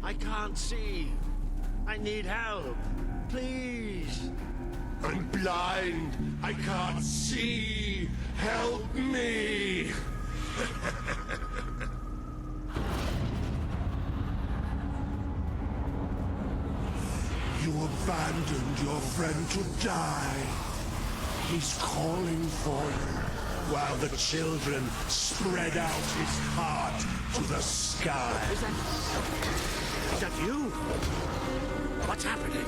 I can't see. I need help. Please. I'm blind. I can't see. Help me. You abandoned your friend to die. He's calling for you, while the children spread out his heart to the sky. Is that you? What's happening?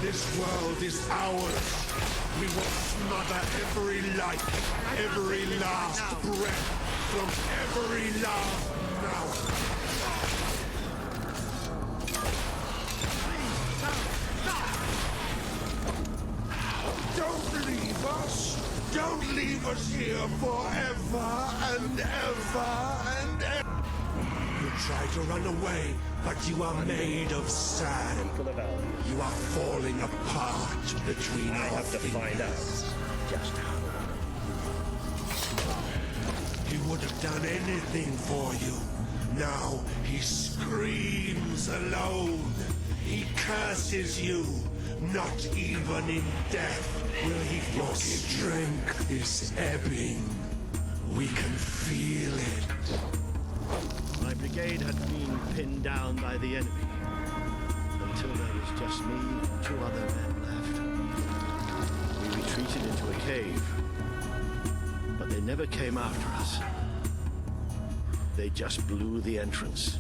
This world is ours. We will smother every life, every last breath, from every last mouth. Don't leave us! Don't leave us here forever and ever and ever! You try to run away, but you are made of sand. You are falling apart between our I have to find out just how. He would have done anything for you. Now he screams alone. He curses you. Not even in death will he forgive. Your strength is ebbing. We can feel it. My brigade had been pinned down by the enemy until there was just me and 2 other men left. We retreated into a cave, but they never came after us. They just blew the entrance,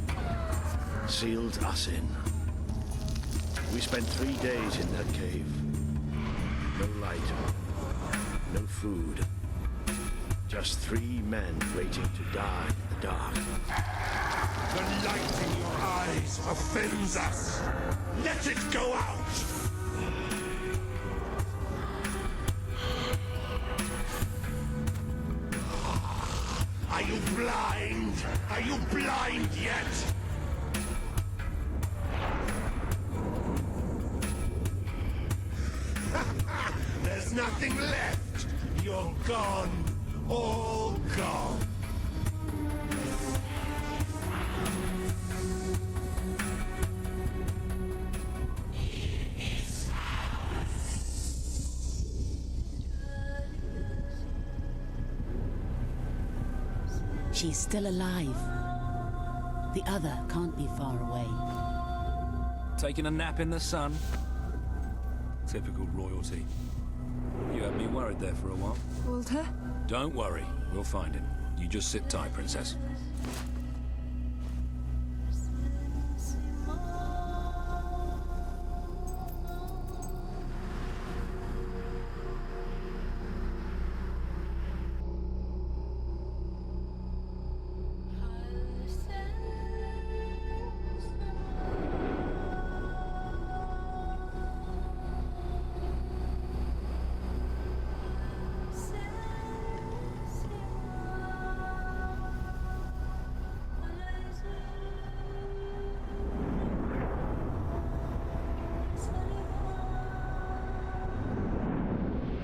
sealed us in. We spent 3 days in that cave. No light, no food. Just 3 men waiting to die in the dark. The light in your eyes offends us. Let it go out! Are you blind? Are you blind yet? There's nothing left. You're gone. All gone. She's still alive. The other can't be far away. Taking a nap in the sun? Typical royalty. You had me worried there for a while. Walter? Don't worry, we'll find him. You just sit tight, Princess.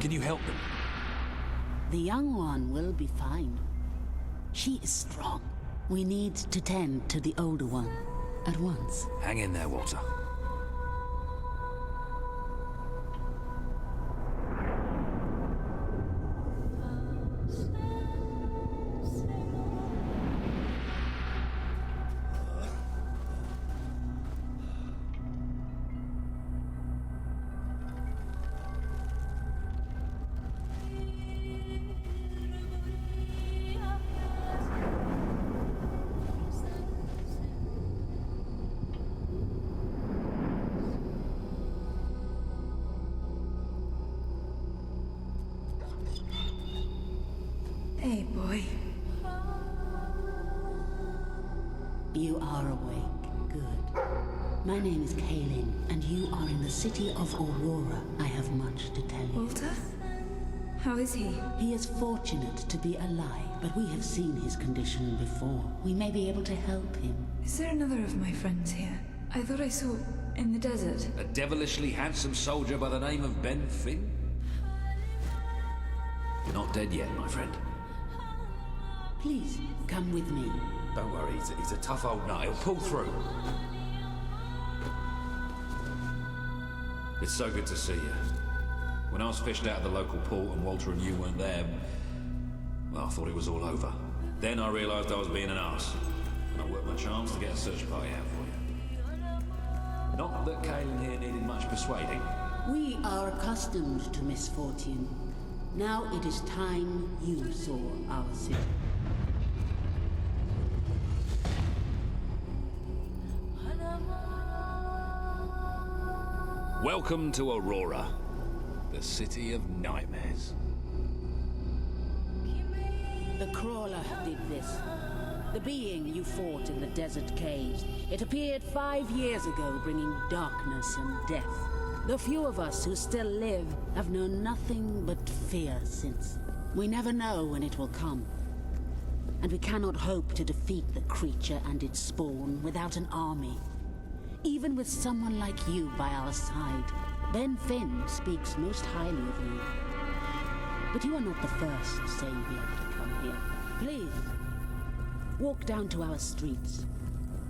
Can you help them? The young one will be fine. She is strong. We need to tend to the older one at once. Hang in there, Walter. Hey, boy. You are awake. Good. My name is Kaelin, and you are in the city of Aurora. I have much to tell you. Walter? How is he? He is fortunate to be alive, but we have seen his condition before. We may be able to help him. Is there another of my friends here? I thought I saw in the desert. A devilishly handsome soldier by the name of Ben Finn? Not dead yet, my friend. Please, come with me. Don't worry, he's a tough old nut. He'll pull through. It's so good to see you. When I was fished out of the local port and Walter and you weren't there, well, I thought it was all over. Then I realised I was being an arse, and I worked my charms to get a search party out for you. Not that Caelan here needed much persuading. We are accustomed to misfortune. Now it is time you saw our city. Welcome to Aurora, the city of nightmares. The Crawler did this. The being you fought in the desert caves. It appeared 5 years ago, bringing darkness and death. The few of us who still live have known nothing but fear since. We never know when it will come. And we cannot hope to defeat the creature and its spawn without an army. Even with someone like you by our side, Ben Finn speaks most highly of you. But you are not the first savior to come here. Please, walk down to our streets.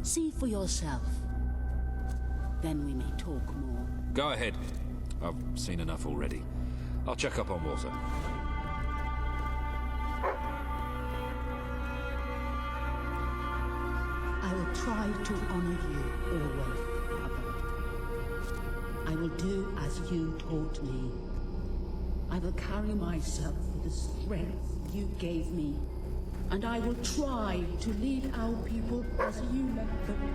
See for yourself. Then we may talk more. Go ahead. I've seen enough already. I'll check up on Walter. I will try to honor you always, Mother. I will do as you taught me. I will carry myself with the strength you gave me. And I will try to lead our people as you led them.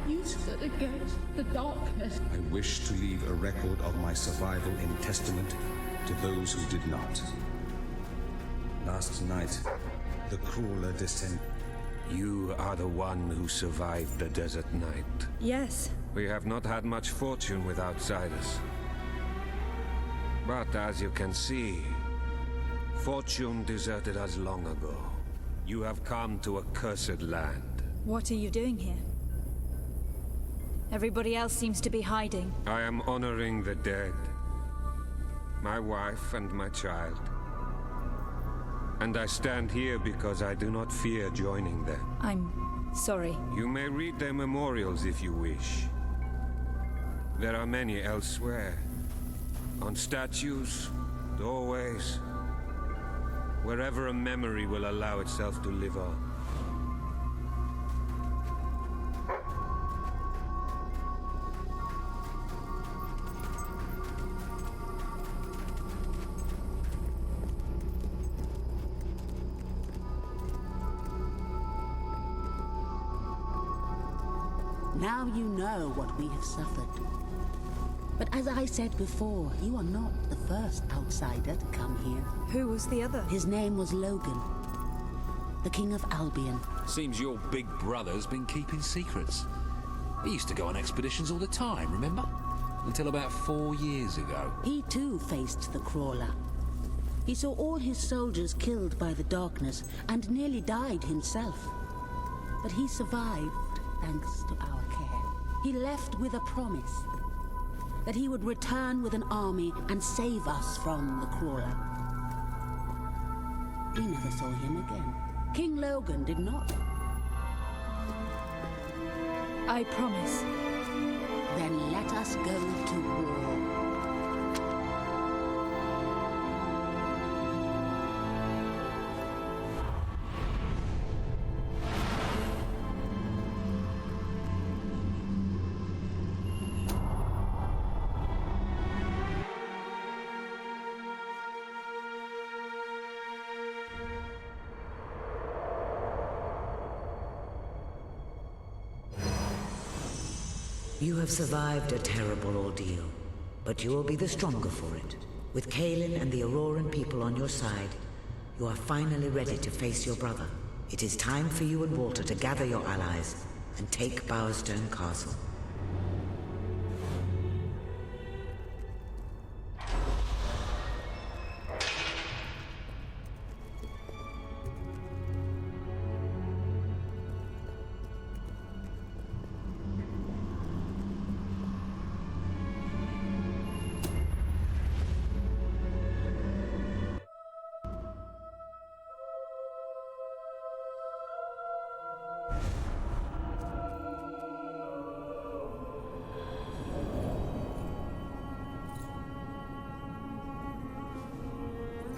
You stood against the darkness. I wish to leave a record of my survival in testament to those who did not. Last night, the Crawler descended. You are the one who survived the desert night. Yes. We have not had much fortune with outsiders. But as you can see, fortune deserted us long ago. You have come to a cursed land. What are you doing here? Everybody else seems to be hiding. I am honoring the dead. My wife and my child. And I stand here because I do not fear joining them. I'm sorry. You may read their memorials if you wish. There are many elsewhere. On statues, doorways, wherever a memory will allow itself to live on. Now you know what we have suffered. But as I said before, you are not the first outsider to come here. Who was the other? His name was Logan, the King of Albion. Seems your big brother's been keeping secrets. He used to go on expeditions all the time, remember? Until about 4 years ago. He too faced the Crawler. He saw all his soldiers killed by the darkness and nearly died himself. But he survived thanks to our care. He left with a promise that he would return with an army and save us from the Crawler. We never saw him again. King Logan did not. I promise. Then let us go to war. You have survived a terrible ordeal, but you will be the stronger for it. With Caelan and the Auroran people on your side, you are finally ready to face your brother. It is time for you and Walter to gather your allies and take Bowerstone Castle.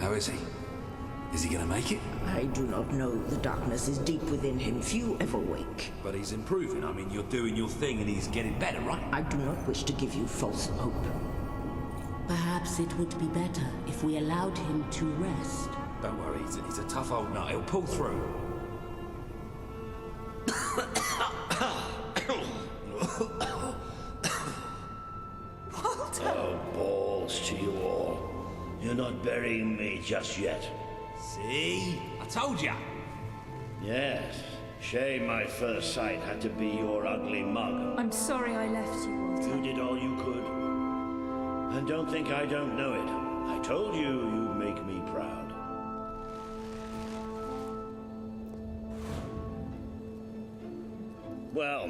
How is he? Is he gonna make it? I do not know. The darkness is deep within him. Few ever wake. But he's improving. I mean, you're doing your thing and he's getting better, right? I do not wish to give you false hope. Perhaps it would be better if we allowed him to rest. Don't worry, he's a tough old nut. He'll pull through. Oh, balls to you all. You're not burying me just yet. See? I told ya! Yes. Shame my first sight had to be your ugly mug. I'm sorry I left you, Walter. You did all you could. And don't think I don't know it. I told you you'd make me proud. Well,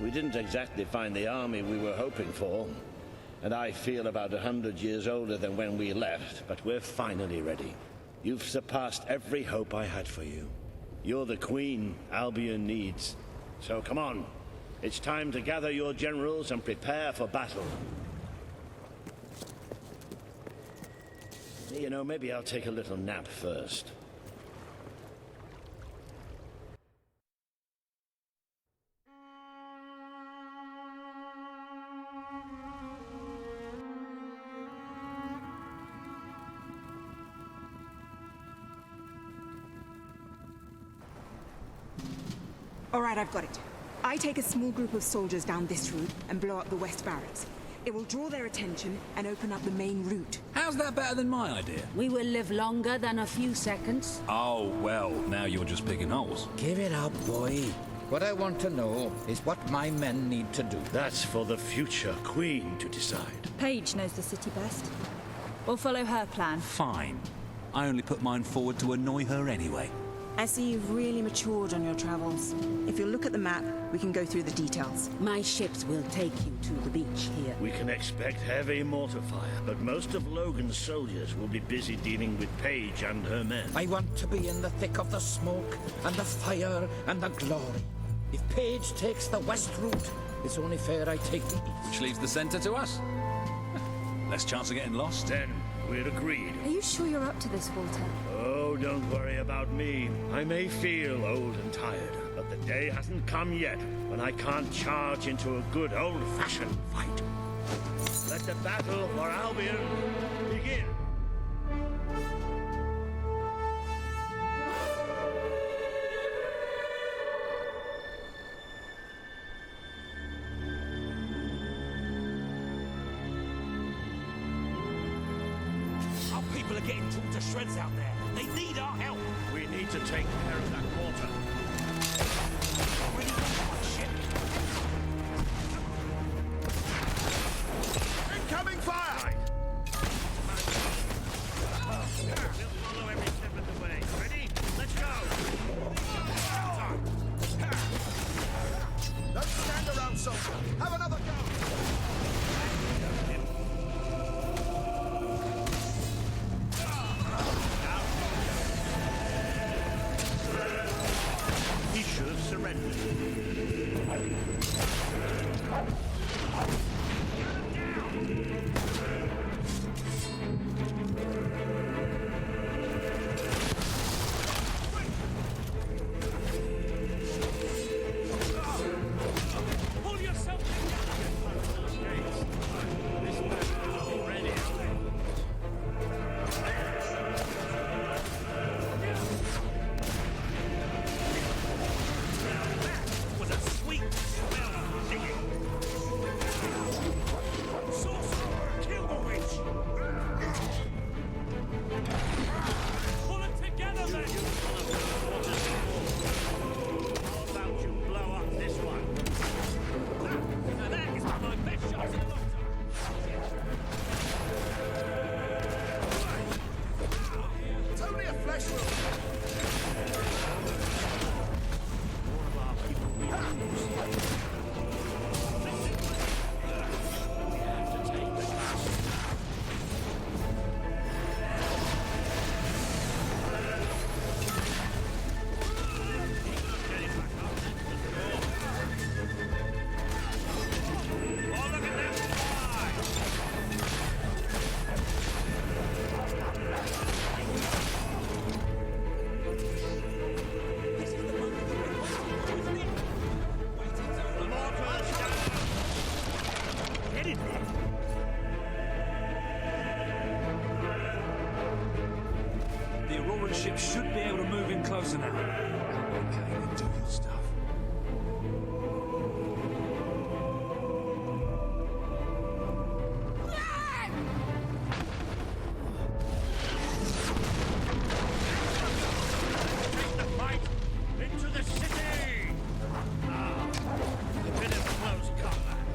we didn't exactly find the army we were hoping for. And I feel about 100 years older than when we left, but we're finally ready. You've surpassed every hope I had for you. You're the queen Albion needs. So come on. It's time to gather your generals and prepare for battle. You know, maybe I'll take a little nap first. All right, I've got it. I take a small group of soldiers down this route and blow up the west barracks. It will draw their attention and open up the main route. How's that better than my idea? We will live longer than a few seconds. Oh, well, now you're just picking holes. Give it up, boy. What I want to know is what my men need to do. That's for the future queen to decide. Paige knows the city best. We'll follow her plan. Fine. I only put mine forward to annoy her anyway. I see you've really matured on your travels. If you'll look at the map, we can go through the details. My ships will take you to the beach here. We can expect heavy mortar fire, but most of Logan's soldiers will be busy dealing with Paige and her men. I want to be in the thick of the smoke and the fire and the glory. If Paige takes the west route, it's only fair I take the east. Which leaves the centre to us. Less chance of getting lost. Then we're agreed. Are you sure you're up to this, Walter? Oh, don't worry about me. I may feel old and tired, but the day hasn't come yet when I can't charge into a good old-fashioned fight. Let the battle for Albion begin. Our people are getting torn to shreds out there. They need our help. We need to take care of that water. Already got one ship. Incoming fire! We'll follow every step of the way. Ready? Let's go! Don't stand around, soldier. Have another go. He should have surrendered. Pull yourself together. ship should be able to move in closer now. Okay, then do your stuff. Take the fight into the city! Ah, a bit of close combat.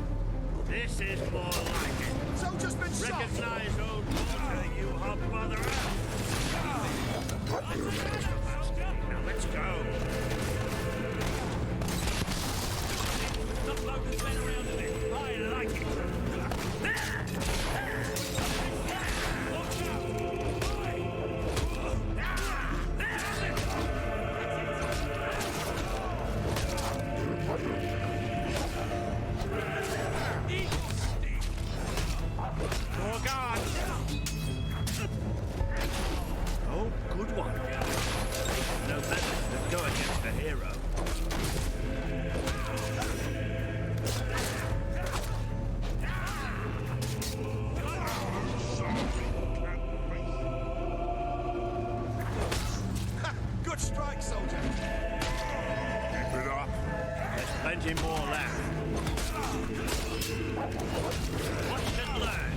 This is more like it. Soldier's been shot! Recognize old Walter, you hot botherer! Now let's go. Stop locust men around a bit. I like it. Watch More guard. Oh, good one. No methods that go against a hero. Good strike, soldier! Keep it up. There's plenty more left. Watch and learn.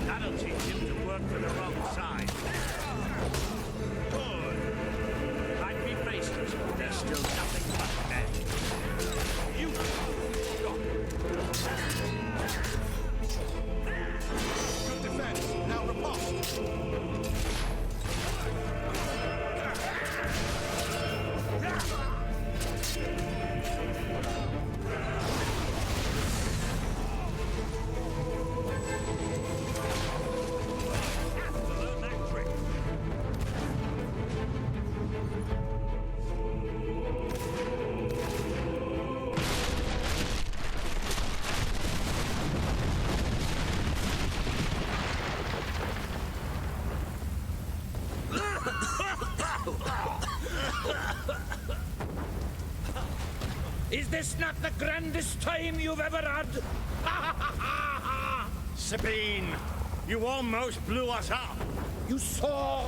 That'll teach him to work for the wrong side. Good. Might be faceless, but there's still nothing but men. You Good defense. Now riposte. learn that trick. Is this not the grandest time you've ever had? Sabine, you almost blew us up. You saw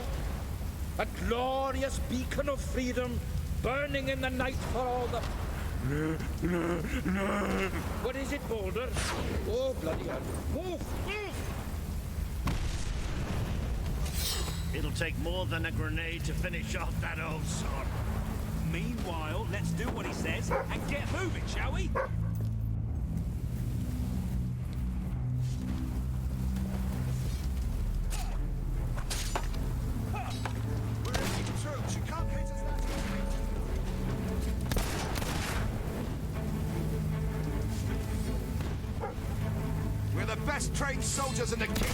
a glorious beacon of freedom burning in the night for all the... What is it, Boulder? Oh, bloody hell. Move! Move! It'll take more than a grenade to finish off that old sod. Meanwhile, let's do what he says and get moving, shall we? We're in troops. You can't hit us that easily. We're the best trained soldiers in the kingdom.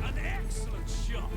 An excellent shot.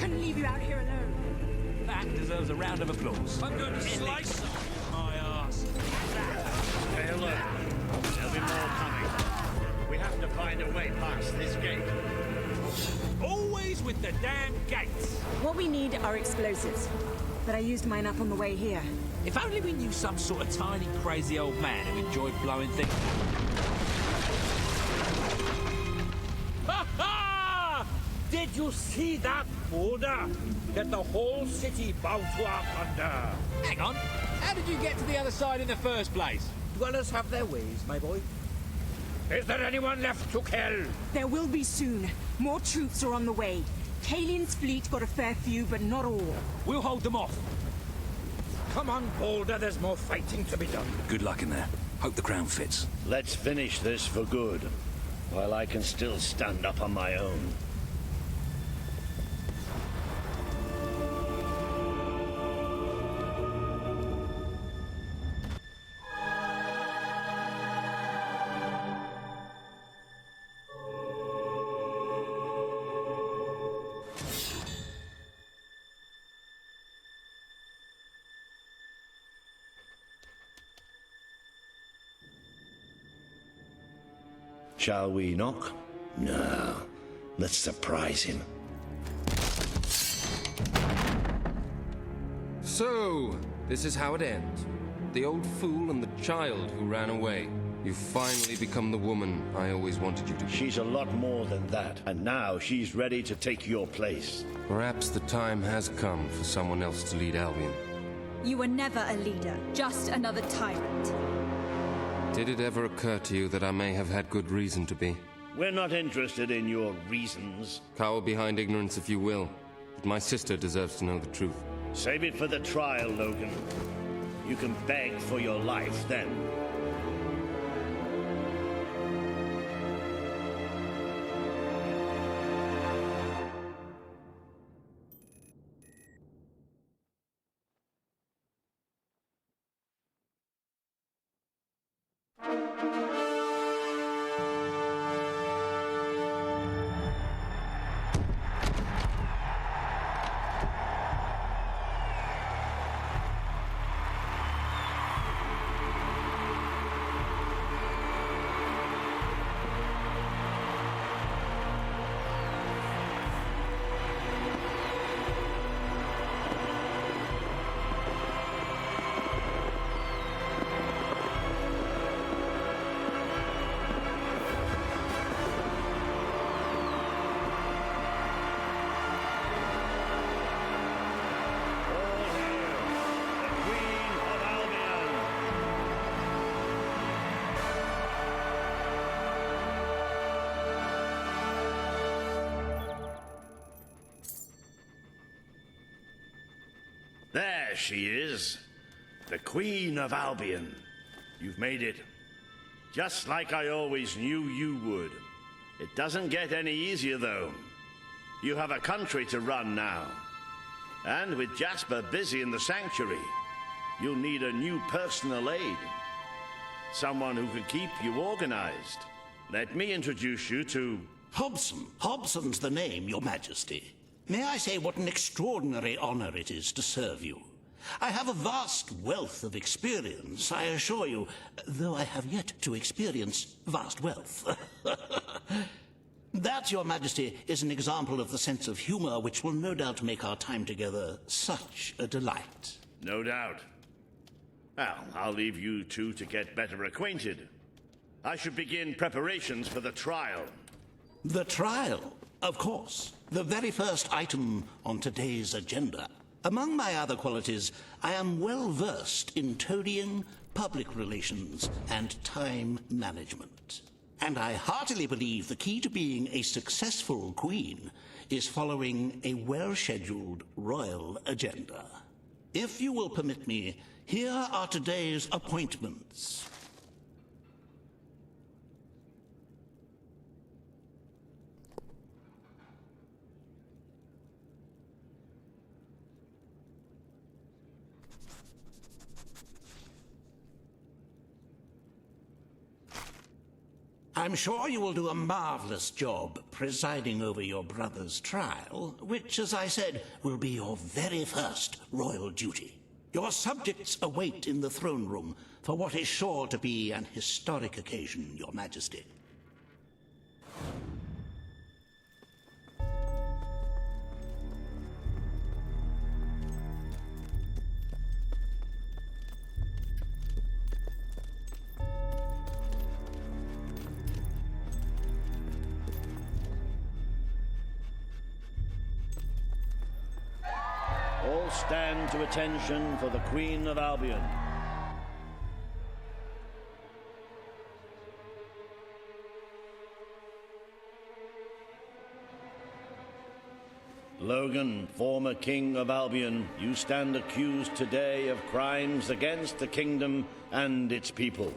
couldn't leave you out here alone. That deserves a round of applause. I'm going to slice my ass. Hey, look. There'll be more coming. We have to find a way past this gate. Always with the damn gates. What we need are explosives. But I used mine up on the way here. If only we knew some sort of tiny, crazy old man who enjoyed blowing things. Ha ha! Did you see that boulder? That the whole city bowed to our thunder. Hang on. How did you get to the other side in the first place? Dwellers have their ways, my boy. Is there anyone left to kill? There will be soon. More troops are on the way. Kalin's fleet got a fair few, but not all. We'll hold them off. Come on, Boulder, there's more fighting to be done. Good luck in there. Hope the crown fits. Let's finish this for good, while I can still stand up on my own. Shall we knock? No. Let's surprise him. So, this is how it ends. The old fool and the child who ran away. You've finally become the woman I always wanted you to be. She's a lot more than that, and now she's ready to take your place. Perhaps the time has come for someone else to lead Albion. You were never a leader, just another tyrant. Did it ever occur to you that I may have had good reason to be? We're not interested in your reasons. Cower behind ignorance if you will, but my sister deserves to know the truth. Save it for the trial, Logan. You can beg for your life then. There she is, the Queen of Albion. You've made it. Just like I always knew you would. It doesn't get any easier, though. You have a country to run now. And with Jasper busy in the sanctuary, you'll need a new personal aide. Someone who can keep you organized. Let me introduce you to... Hobson. Hobson's the name, Your Majesty. May I say what an extraordinary honor it is to serve you. I have a vast wealth of experience, I assure you, though I have yet to experience vast wealth. That, Your Majesty, is an example of the sense of humor which will no doubt make our time together such a delight. No doubt. Well, I'll leave you two to get better acquainted. I should begin preparations for the trial. The trial, of course. The very first item on today's agenda. Among my other qualities, I am well versed in toadying, public relations, and time management. And I heartily believe the key to being a successful queen is following a well-scheduled royal agenda. If you will permit me, here are today's appointments. I'm sure you will do a marvelous job presiding over your brother's trial, which, as I said, will be your very first royal duty. Your subjects await in the throne room for what is sure to be an historic occasion, Your Majesty. All stand to attention for the Queen of Albion. Logan, former King of Albion, you stand accused today of crimes against the kingdom and its people.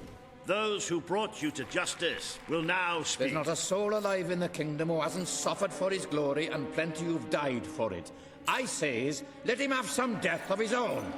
Those who brought you to justice will now speak. There's not a soul alive in the kingdom who hasn't suffered for his glory, and plenty who've died for it. I says, let him have some death of his own.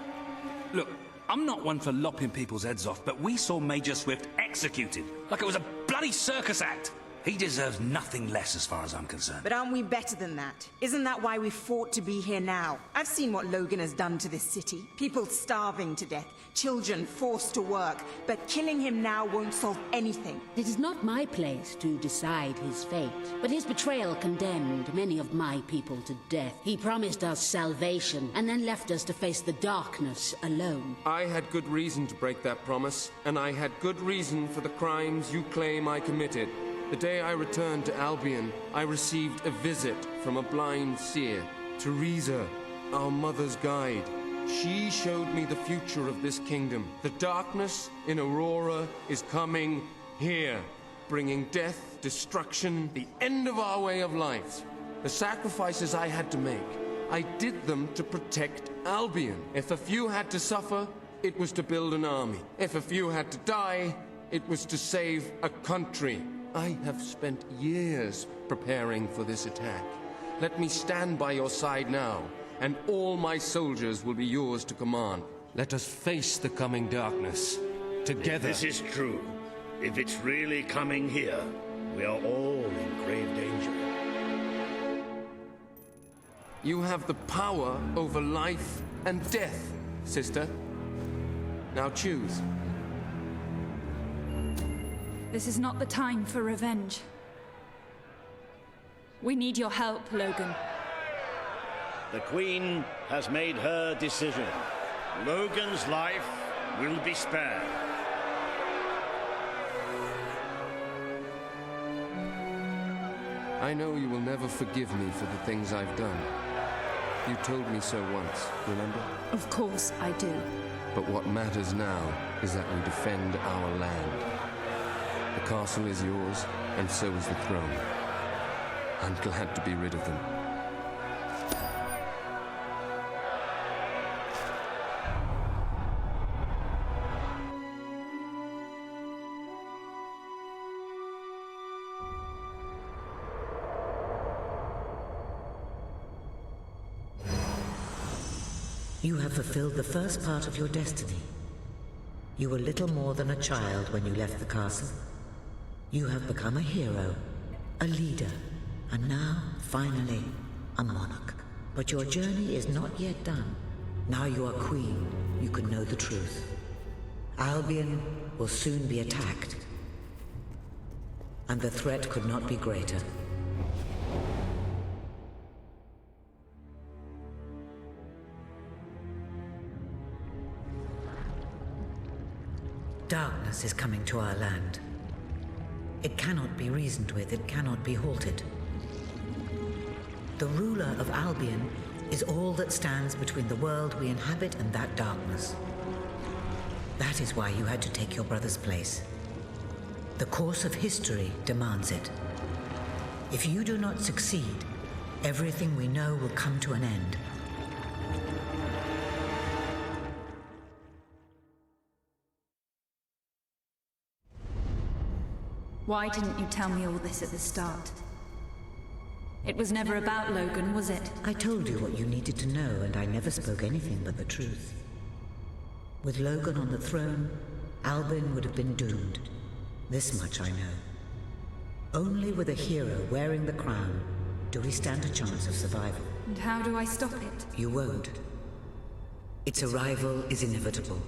Look, I'm not one for lopping people's heads off, but we saw Major Swift executed like it was a bloody circus act. He deserves nothing less as far as I'm concerned. But aren't we better than that? Isn't that why we fought to be here now? I've seen what Logan has done to this city. People starving to death, children forced to work. But killing him now won't solve anything. It is not my place to decide his fate, but his betrayal condemned many of my people to death. He promised us salvation, and then left us to face the darkness alone. I had good reason to break that promise, and I had good reason for the crimes you claim I committed. The day I returned to Albion, I received a visit from a blind seer, Teresa, our mother's guide. She showed me the future of this kingdom. The darkness in Aurora is coming here, bringing death, destruction, the end of our way of life. The sacrifices I had to make, I did them to protect Albion. If a few had to suffer, it was to build an army. If a few had to die, it was to save a country. I have spent years preparing for this attack. Let me stand by your side now, and all my soldiers will be yours to command. Let us face the coming darkness, together. If this is true, if it's really coming here, we are all in grave danger. You have the power over life and death, sister. Now choose. This is not the time for revenge. We need your help, Logan. The Queen has made her decision. Logan's life will be spared. I know you will never forgive me for the things I've done. You told me so once, remember? Of course I do. But what matters now is that we defend our land. The castle is yours, and so is the throne. I'm glad to be rid of them. You have fulfilled the first part of your destiny. You were little more than a child when you left the castle. You have become a hero, a leader, and now, finally, a monarch. But your journey is not yet done. Now you are queen, you can know the truth. Albion will soon be attacked, and the threat could not be greater. Darkness is coming to our land. It cannot be reasoned with, it cannot be halted. The ruler of Albion is all that stands between the world we inhabit and that darkness. That is why you had to take your brother's place. The course of history demands it. If you do not succeed, everything we know will come to an end. Why didn't you tell me all this at the start? It was never about Logan, was it? I told you what you needed to know, and I never spoke anything but the truth. With Logan on the throne, Albion would have been doomed. This much I know. Only with a hero wearing the crown do we stand a chance of survival. And how do I stop it? You won't. Its arrival is inevitable.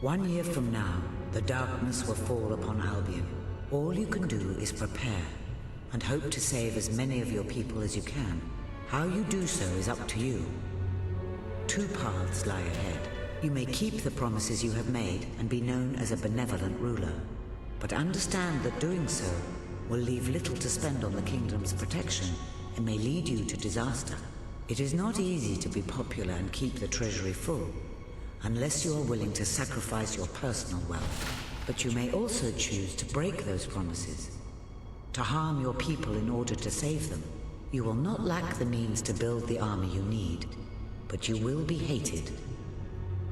1 year from now, the darkness will fall upon Albion. All you can do is prepare, and hope to save as many of your people as you can. How you do so is up to you. 2 paths lie ahead. You may keep the promises you have made and be known as a benevolent ruler. But understand that doing so will leave little to spend on the kingdom's protection and may lead you to disaster. It is not easy to be popular and keep the treasury full, unless you are willing to sacrifice your personal wealth. But you may also choose to break those promises, to harm your people in order to save them. You will not lack the means to build the army you need, but you will be hated.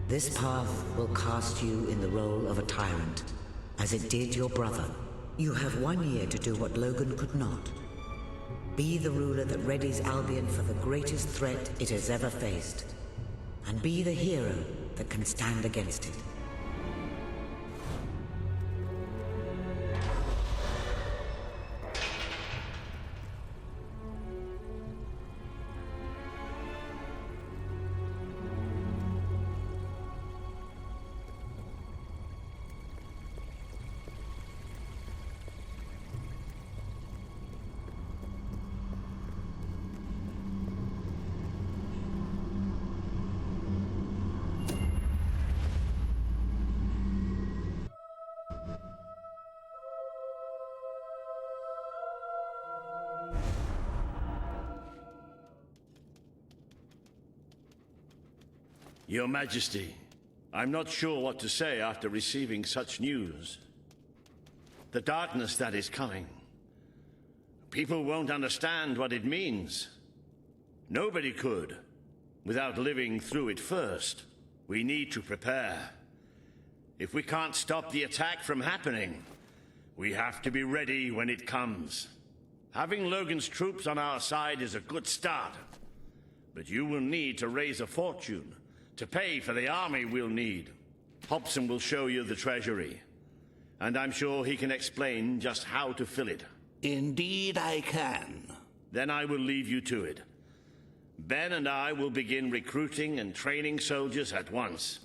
This path will cast you in the role of a tyrant, as it did your brother. You have 1 year to do what Logan could not. Be the ruler that readies Albion for the greatest threat it has ever faced. And be the hero that can stand against it. Your Majesty, I'm not sure what to say after receiving such news. The darkness that is coming. People won't understand what it means. Nobody could, without living through it first. We need to prepare. If we can't stop the attack from happening, we have to be ready when it comes. Having Logan's troops on our side is a good start, but you will need to raise a fortune to pay for the army we'll need. Hobson will show you the treasury, and I'm sure he can explain just how to fill it. Indeed I can. Then I will leave you to it. Ben and I will begin recruiting and training soldiers at once.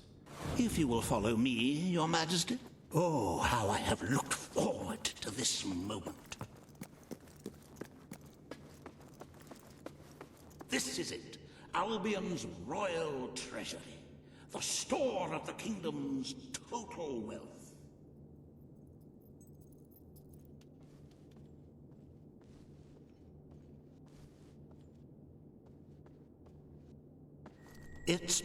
If you will follow me, Your Majesty. Oh, how I have looked forward to this moment. This is it. Albion's royal treasury, the store of the kingdom's total wealth. It's,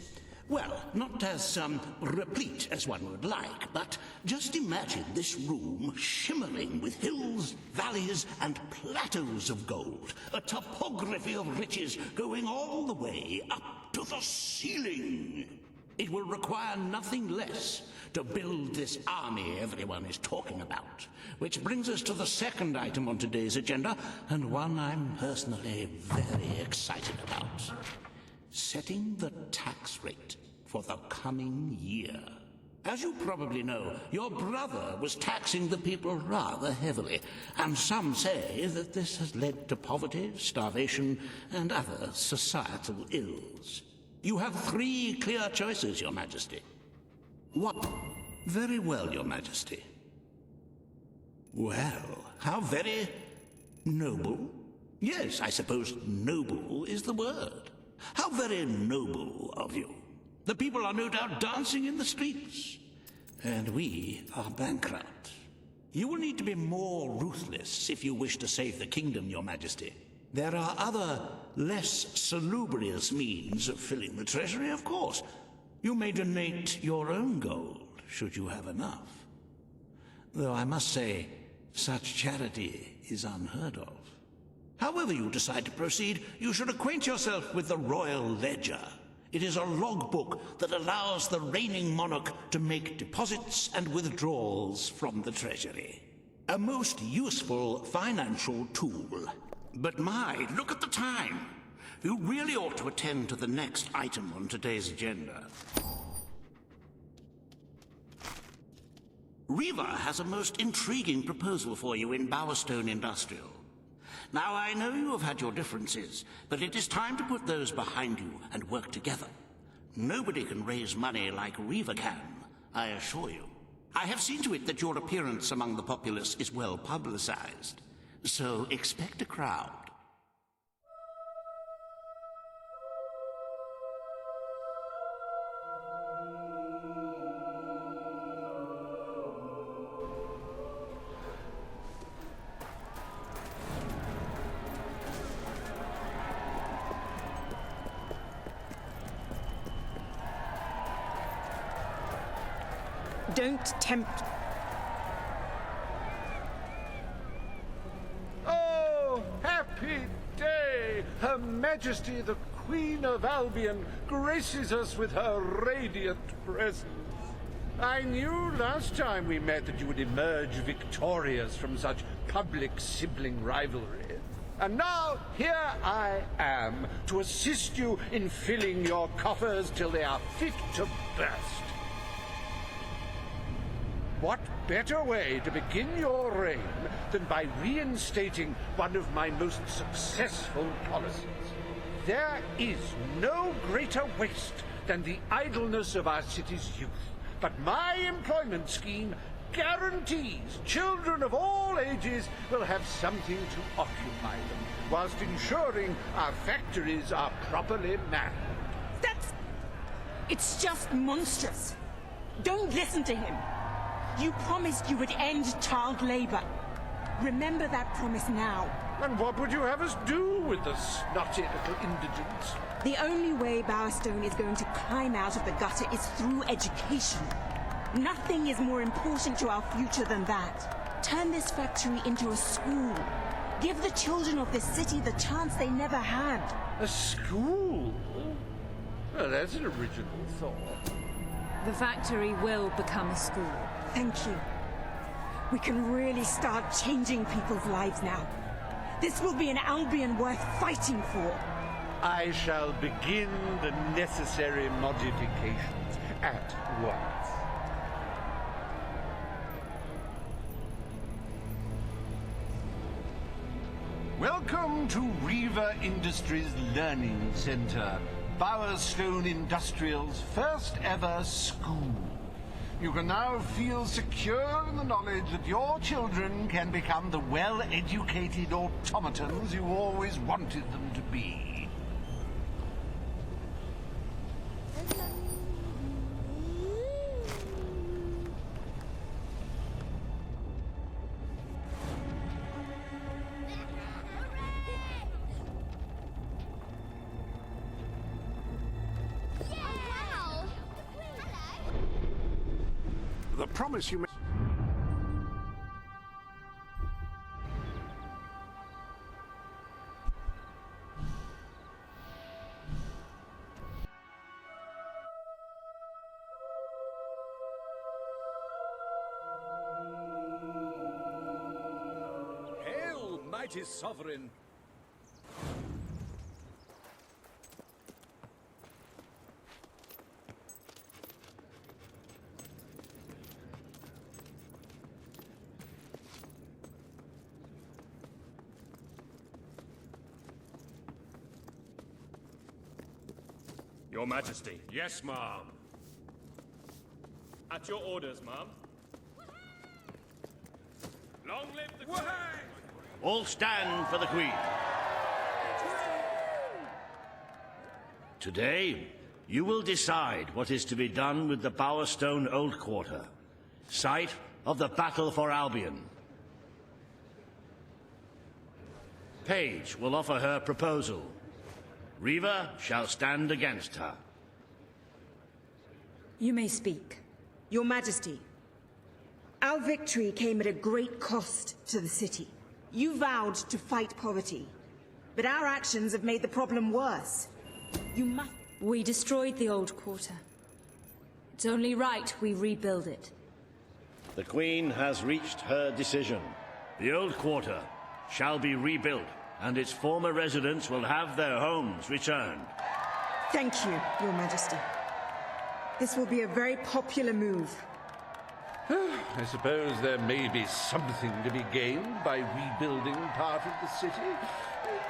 well, not as replete as one would like, but just imagine this room shimmering with hills, valleys, and plateaus of gold, a topography of riches going all the way up to the ceiling. It will require nothing less to build this army everyone is talking about. Which brings us to the second item on today's agenda, and one I'm personally very excited about. Setting the tax rate for the coming year. As you probably know, your brother was taxing the people rather heavily, and some say that this has led to poverty, starvation, and other societal ills. You have 3 clear choices, Your Majesty. What? Very well, Your Majesty. Well, how very noble. Yes, I suppose noble is the word. How very noble of you. The people are no doubt dancing in the streets. And we are bankrupt. You will need to be more ruthless if you wish to save the kingdom, Your Majesty. There are other, less salubrious means of filling the treasury, of course. You may donate your own gold, should you have enough. Though I must say, such charity is unheard of. However you decide to proceed, you should acquaint yourself with the Royal Ledger. It is a logbook that allows the reigning monarch to make deposits and withdrawals from the treasury. A most useful financial tool. But my, look at the time. You really ought to attend to the next item on today's agenda. Riva has a most intriguing proposal for you in Bowerstone Industrial. Now, I know you have had your differences, but it is time to put those behind you and work together. Nobody can raise money like Riva can, I assure you. I have seen to it that your appearance among the populace is well publicized, so expect a crowd. Don't tempt... Oh, happy day! Her Majesty the Queen of Albion graces us with her radiant presence. I knew last time we met that you would emerge victorious from such public sibling rivalry. And now, here I am, to assist you in filling your coffers till they are fit to burst. What better way to begin your reign than by reinstating one of my most successful policies? There is no greater waste than the idleness of our city's youth, but my employment scheme guarantees children of all ages will have something to occupy them, whilst ensuring our factories are properly manned. It's just monstrous. Don't listen to him. You promised you would end child labor. Remember that promise now. And what would you have us do with the snotty little indigents? The only way Bowerstone is going to climb out of the gutter is through education. Nothing is more important to our future than that. Turn this factory into a school. Give the children of this city the chance they never had. A school? Well, that's an original thought. The factory will become a school. Thank you. We can really start changing people's lives now. This will be an Albion worth fighting for. I shall begin the necessary modifications at once. Welcome to Riva Industries Learning Center, Bowerstone Industrial's first ever school. You can now feel secure in the knowledge that your children can become the well-educated automatons you always wanted them to be. The promise you made. Hail, mighty sovereign! Your Majesty. Yes, ma'am. At your orders, ma'am. Long live the Queen! All stand for the Queen. Today, you will decide what is to be done with the Bowerstone Old Quarter, site of the Battle for Albion. Paige will offer her proposal. Riva shall stand against her. You may speak. Your Majesty, our victory came at a great cost to the city. You vowed to fight poverty, but our actions have made the problem worse. You must... We destroyed the old quarter. It's only right we rebuild it. The Queen has reached her decision. The Old Quarter shall be rebuilt, and its former residents will have their homes returned. Thank you, Your Majesty. This will be a very popular move. I suppose there may be something to be gained by rebuilding part of the city.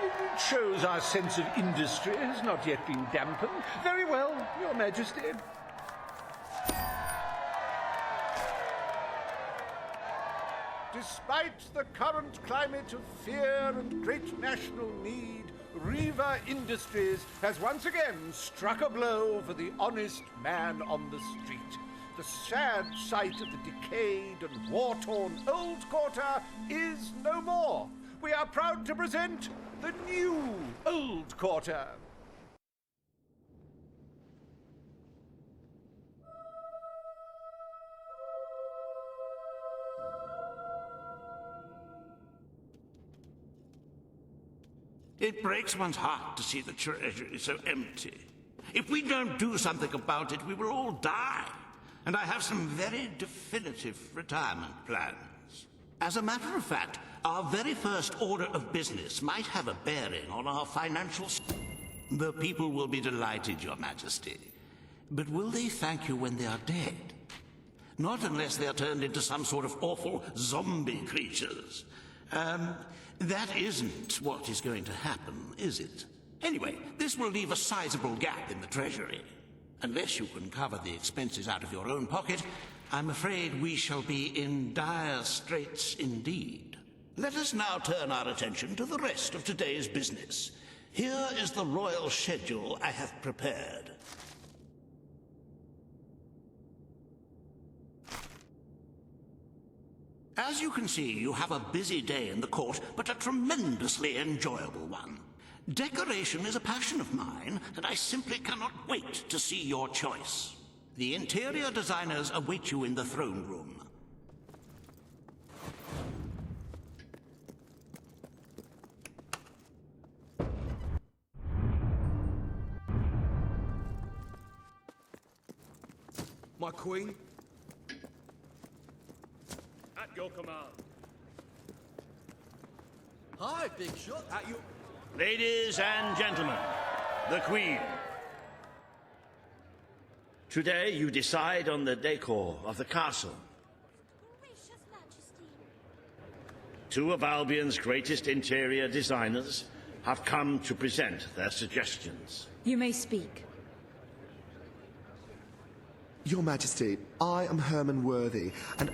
It shows our sense of industry has not yet been dampened. Very well, Your Majesty. Despite the current climate of fear and great national need, Riva Industries has once again struck a blow for the honest man on the street. The sad sight of the decayed and war-torn old quarter is no more. We are proud to present the new old quarter. It breaks one's heart to see the treasury so empty. If we don't do something about it, we will all die. And I have some very definitive retirement plans. As a matter of fact, our very first order of business might have a bearing on our financial... The people will be delighted, Your Majesty. But will they thank you when they are dead? Not unless they are turned into some sort of awful zombie creatures. That isn't what is going to happen, is it? Anyway, this will leave a sizable gap in the treasury. Unless you can cover the expenses out of your own pocket, I'm afraid we shall be in dire straits indeed. Let us now turn our attention to the rest of today's business. Here is the royal schedule I have prepared. As you can see, you have a busy day in the court, but a tremendously enjoyable one. Decoration is a passion of mine, and I simply cannot wait to see your choice. The interior designers await you in the throne room. My queen? At your command. Hi, big shot. At your... Ladies and gentlemen, the Queen. Today you decide on the decor of the castle. Gracious Majesty. Two of Albion's greatest interior designers have come to present their suggestions. You may speak. Your Majesty, I am Herman Worthy, and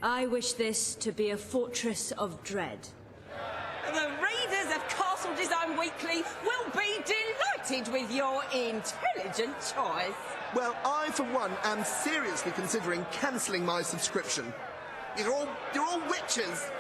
I wish this to be a fortress of dread. The readers of Castle Design Weekly will be delighted with your intelligent choice. Well, I, for one, am seriously considering cancelling my subscription. You're all witches!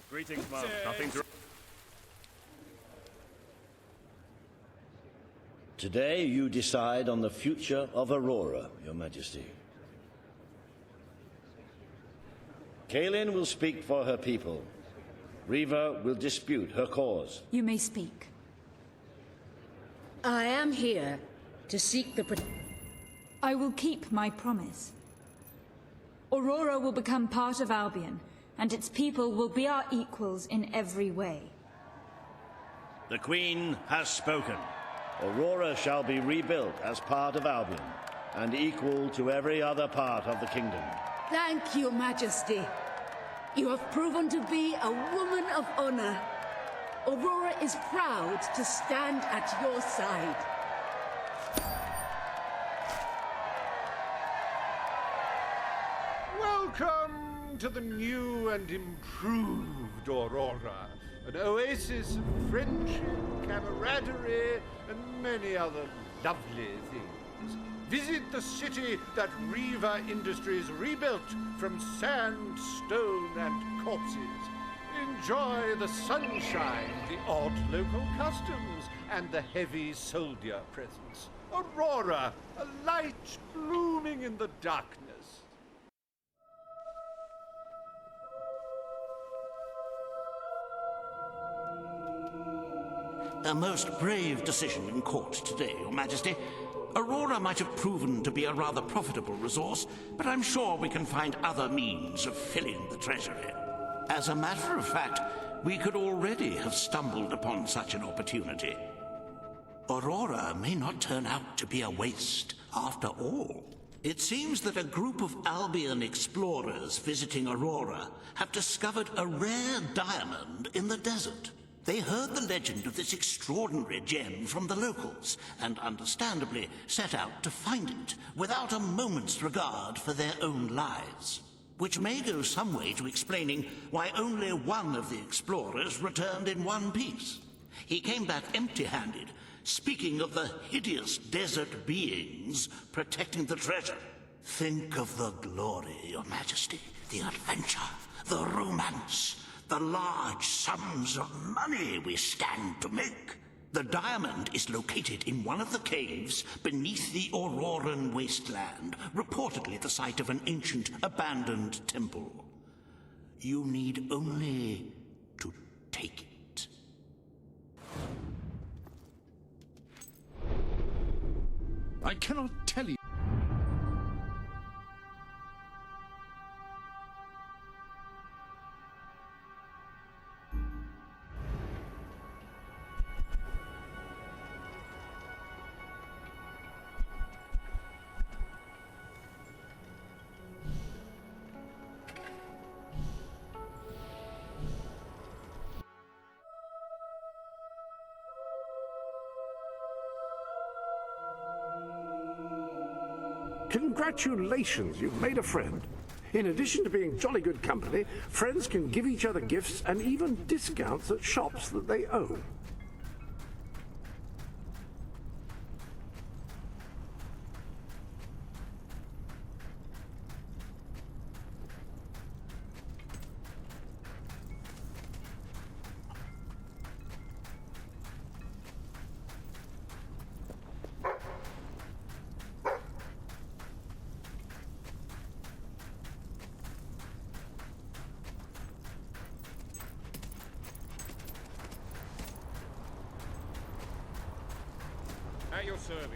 Greetings, ma'am. Nothing to... Today you decide on the future of Aurora, Your Majesty. Kaelin will speak for her people. Riva will dispute her cause. You may speak. I am here to seek the... I will keep my promise. Aurora will become part of Albion, and its people will be our equals in every way. The Queen has spoken. Aurora shall be rebuilt as part of Albion, and equal to every other part of the kingdom. Thank you, Majesty. You have proven to be a woman of honor. Aurora is proud to stand at your side. Welcome to the new and improved Aurora. An oasis of friendship, camaraderie, and many other lovely things. Visit the city that Riva Industries rebuilt from sand, stone, and corpses. Enjoy the sunshine, the odd local customs, and the heavy soldier presence. Aurora, a light blooming in the darkness. A most brave decision in court today, Your Majesty. Aurora might have proven to be a rather profitable resource, but I'm sure we can find other means of filling the treasury. As a matter of fact, we could already have stumbled upon such an opportunity. Aurora may not turn out to be a waste after all. It seems that a group of Albion explorers visiting Aurora have discovered a rare diamond in the desert. They heard the legend of this extraordinary gem from the locals, and understandably set out to find it, without a moment's regard for their own lives. Which may go some way to explaining why only one of the explorers returned in one piece. He came back empty-handed, speaking of the hideous desert beings protecting the treasure. Think of the glory, Your Majesty, the adventure, the romance, the large sums of money we stand to make. The diamond is located in one of the caves beneath the Auroran wasteland, reportedly the site of an ancient, abandoned temple. You need only to take it. I cannot tell you. Congratulations, you've made a friend. In addition to being jolly good company, friends can give each other gifts and even discounts at shops that they own. At your service.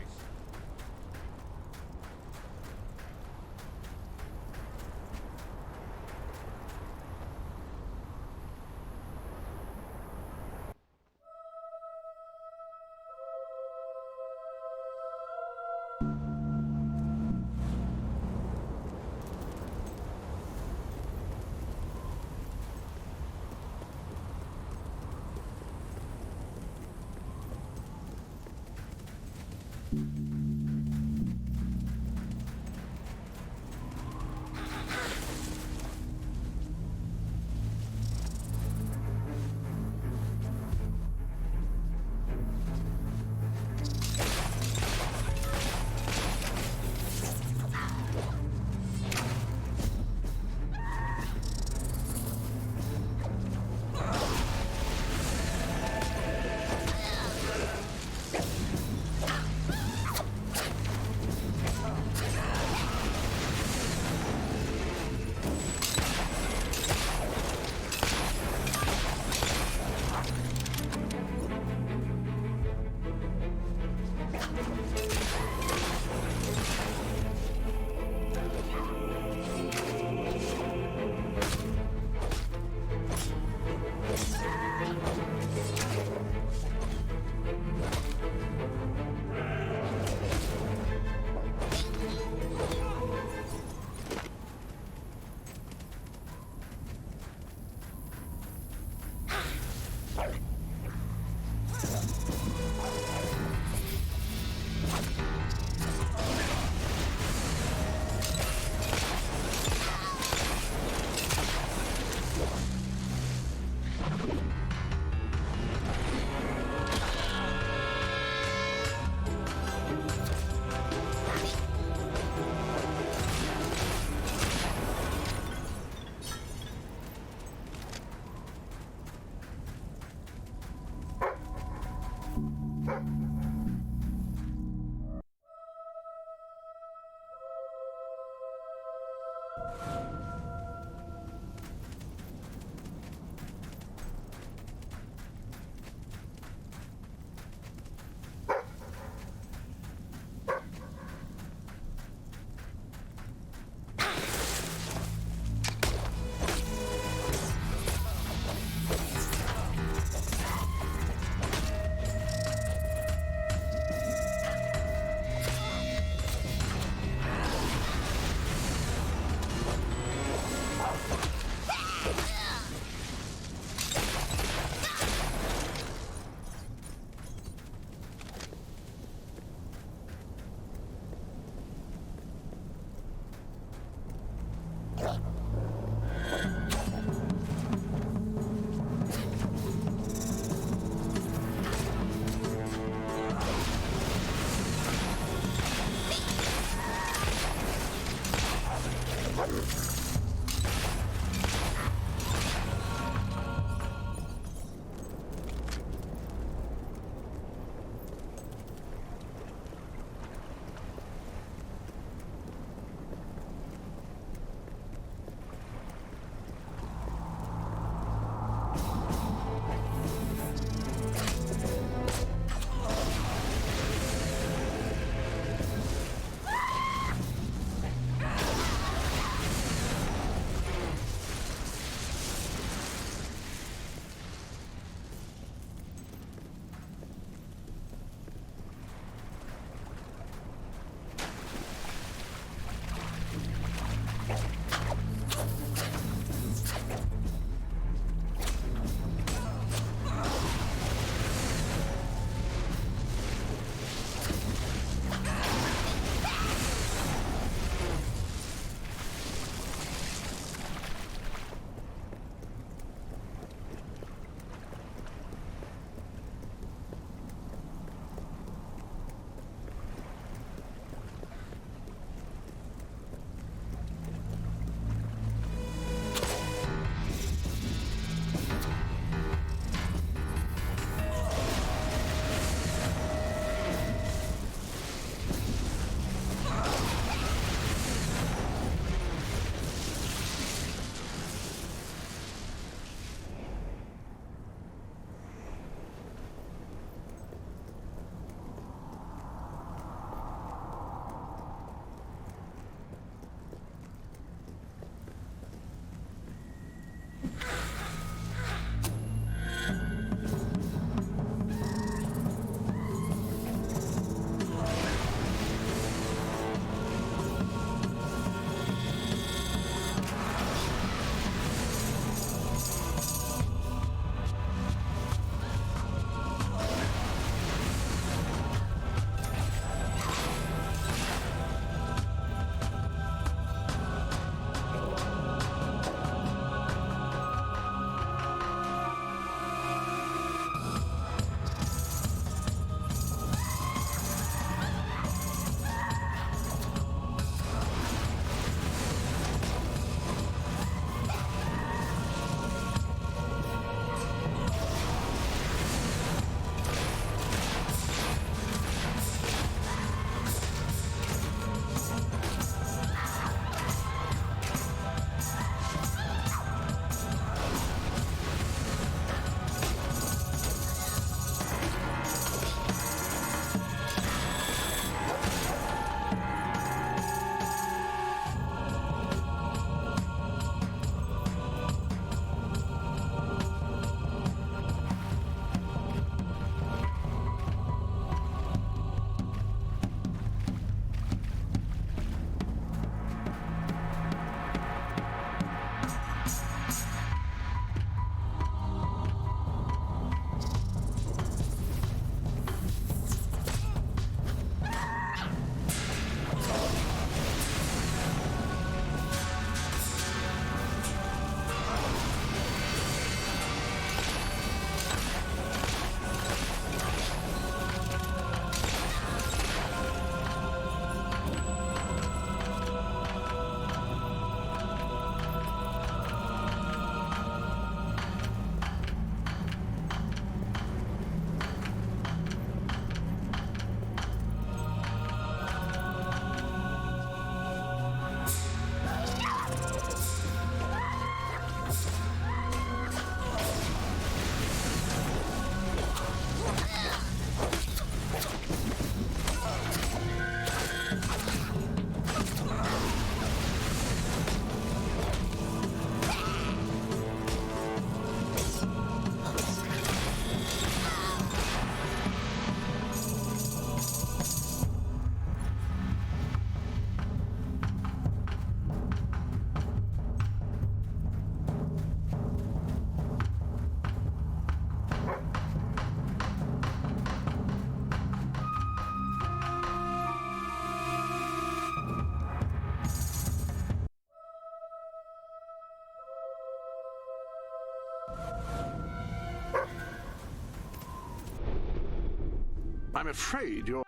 I'm afraid you're...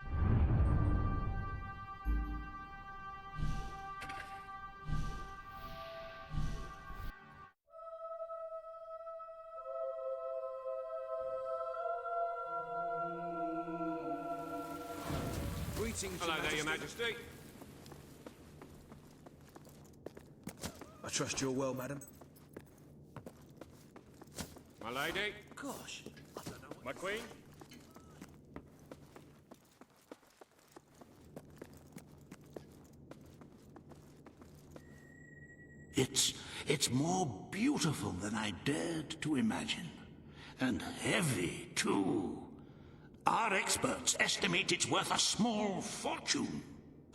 Greetings, Hello there, Your Majesty. I trust you're well, madam. My lady. Gosh, I don't know what... My queen. It's more beautiful than I dared to imagine. And heavy, too. Our experts estimate it's worth a small fortune.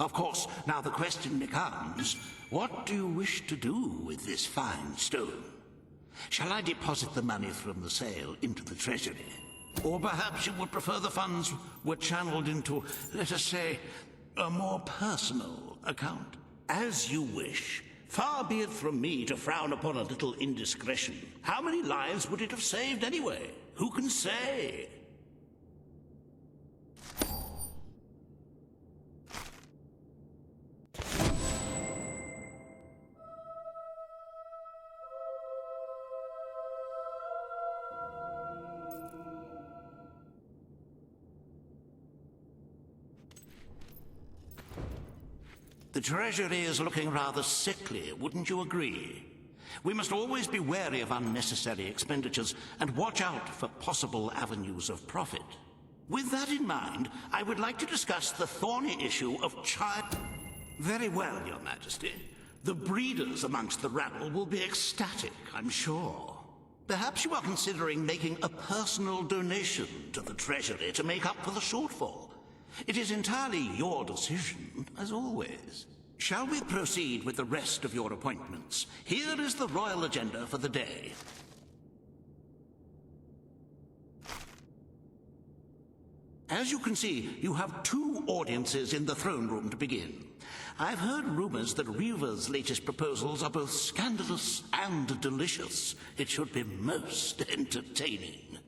Of course, now the question becomes, what do you wish to do with this fine stone? Shall I deposit the money from the sale into the treasury? Or perhaps you would prefer the funds were channeled into, let us say, a more personal account? As you wish. Far be it from me to frown upon a little indiscretion. How many lives would it have saved anyway? Who can say? The treasury is looking rather sickly, wouldn't you agree? We must always be wary of unnecessary expenditures and watch out for possible avenues of profit. With that in mind, I would like to discuss the thorny issue of child... Very well, Your Majesty. The breeders amongst the rabble will be ecstatic, I'm sure. Perhaps you are considering making a personal donation to the treasury to make up for the shortfall. It is entirely your decision, as always. Shall we proceed with the rest of your appointments? Here is the royal agenda for the day. As you can see, you have 2 audiences in the throne room to begin. I've heard rumors that Reva's latest proposals are both scandalous and delicious. It should be most entertaining.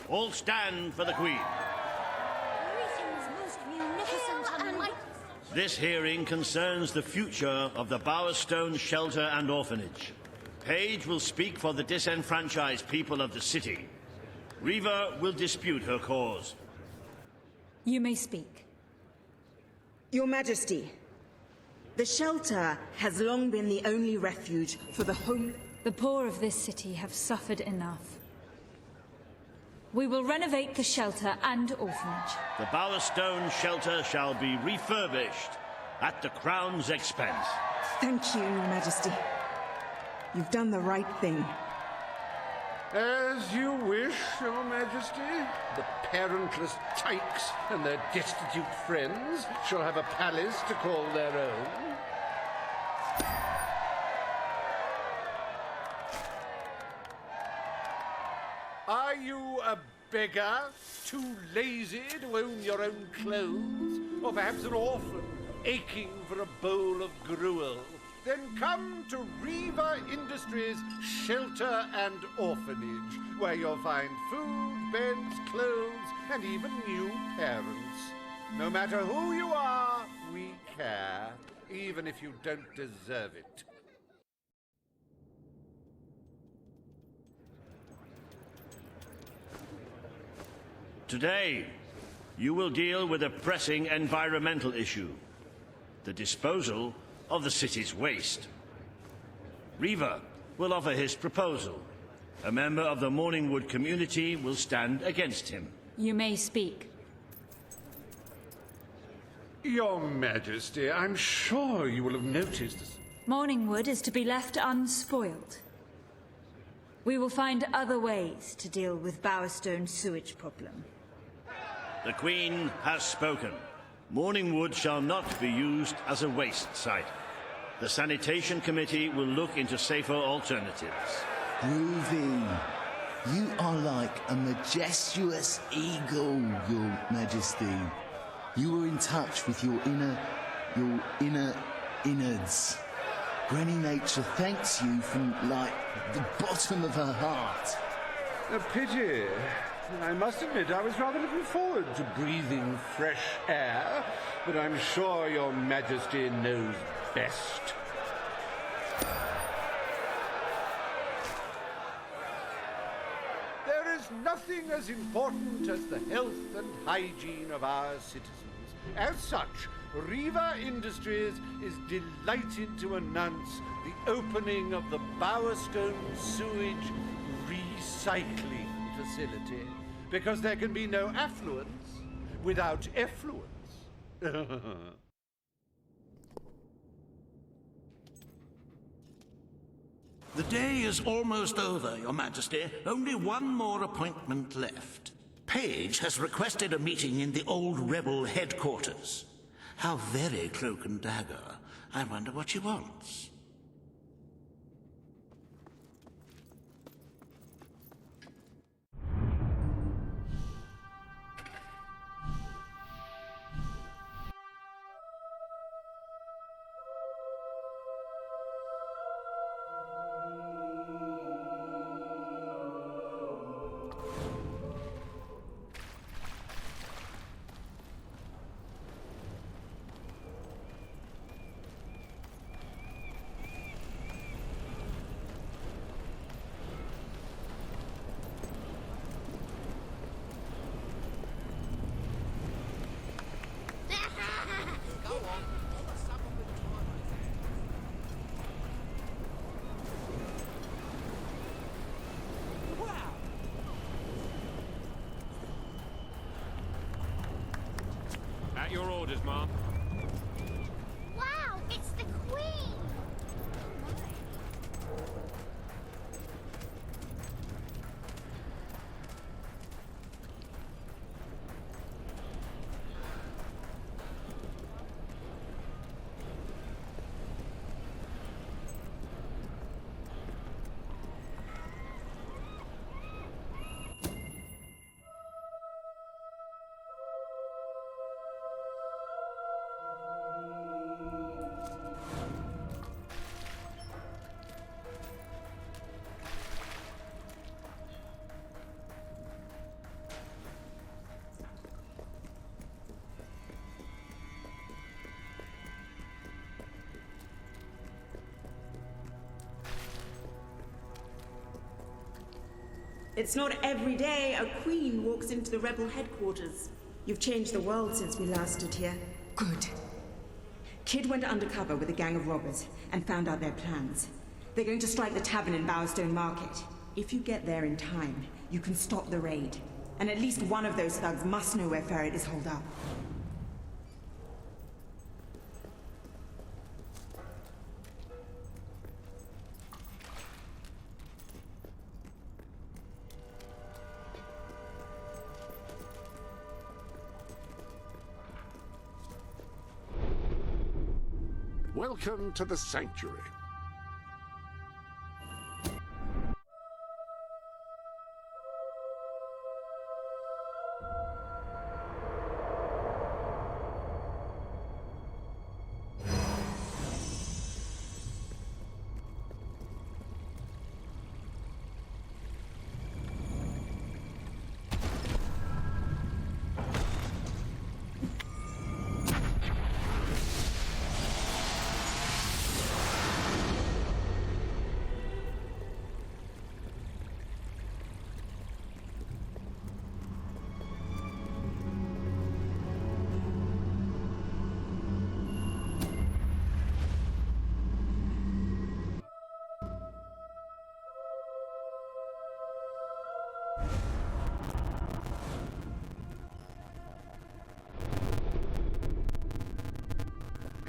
All stand for the Queen. Greetings, most munificent and mighty. This hearing concerns the future of the Bowerstone Shelter and Orphanage. Paige will speak for the disenfranchised people of the city. Reva will dispute her cause. You may speak. Your Majesty, the shelter has long been the only refuge for the home... The poor of this city have suffered enough. We will renovate the shelter and orphanage. The Bowerstone Shelter shall be refurbished at the Crown's expense. Thank you, Your Majesty. You've done the right thing. As you wish, Your Majesty. The parentless tykes and their destitute friends shall have a palace to call their own. Are you a beggar, too lazy to own your own clothes? Or perhaps an orphan, aching for a bowl of gruel? Then come to Reva Industries Shelter and Orphanage, where you'll find food, beds, clothes, and even new parents. No matter who you are, we care, even if you don't deserve it. Today, you will deal with a pressing environmental issue, the disposal of the city's waste. Reva will offer his proposal. A member of the Morningwood community will stand against him. You may speak. Your Majesty, I'm sure you will have noticed... Morningwood is to be left unspoiled. We will find other ways to deal with Bowerstone's sewage problem. The Queen has spoken. Morningwood shall not be used as a waste site. The Sanitation Committee will look into safer alternatives. Groovy. You are like a majestuous eagle, Your Majesty. You are in touch with your inner innards. Granny Nature thanks you from, like, the bottom of her heart. A pity. I must admit I was rather looking forward to breathing fresh air, but I'm sure Your Majesty knows best. There is nothing as important as the health and hygiene of our citizens. As such, Riva Industries is delighted to announce the opening of the Bowerstone Sewage Recycling Facility, because there can be no affluence without effluence. The day is almost over, Your Majesty. Only one more appointment left. Page has requested a meeting in the old rebel headquarters. How very cloak and dagger. I wonder what she wants. At your orders, Mom. Wow, it's the Queen! It's not every day a queen walks into the rebel headquarters. You've changed the world since we last stood here. Good. Kid went undercover with a gang of robbers and found out their plans. They're going to strike the tavern in Bowerstone Market. If you get there in time, you can stop the raid. And at least one of those thugs must know where Ferret is holed up. Welcome to the Sanctuary.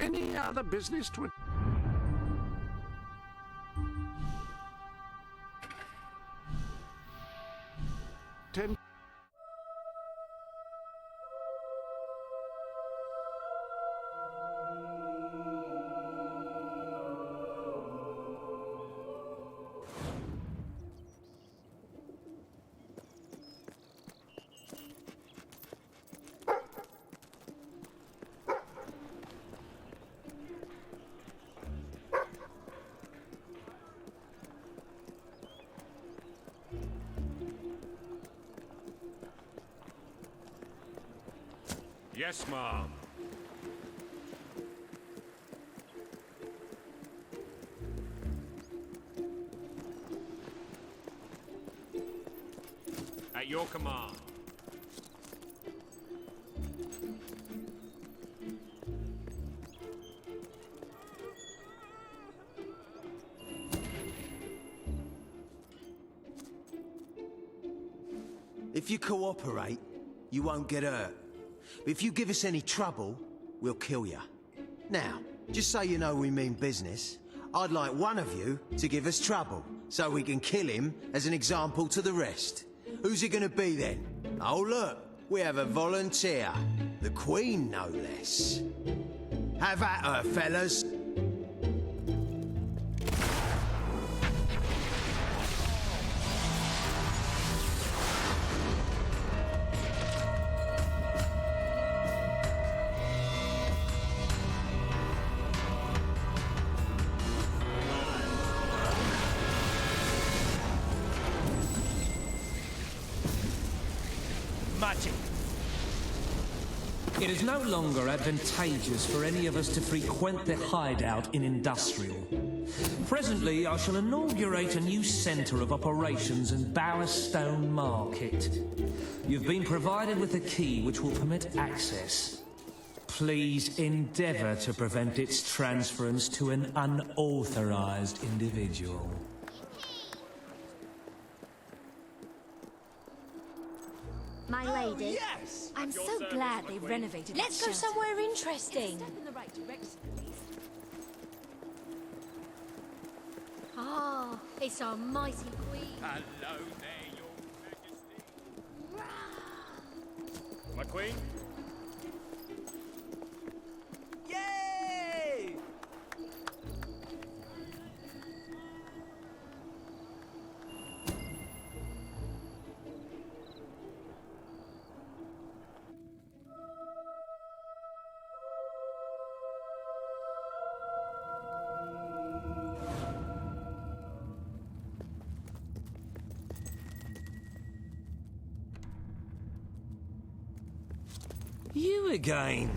Any other business to attend? Yes, ma'am. At your command. If you cooperate, you won't get hurt. But if you give us any trouble, we'll kill you. Now, just so you know we mean business, I'd like one of you to give us trouble, so we can kill him as an example to the rest. Who's it gonna be then? Oh look, we have a volunteer. The Queen, no less. Have at her, fellas. Magic. It is no longer advantageous for any of us to frequent the hideout in Industrial. Presently, I shall inaugurate a new centre of operations in Bowerstone Market. You've been provided with a key which will permit access. Please endeavour to prevent its transference to an unauthorised individual. My lady. Yes! I'm so glad they've renovated. Let's go somewhere interesting. Step in the right direction, please. Ah, it's our mighty queen. Hello there, your majesty. My queen? Yay! You again.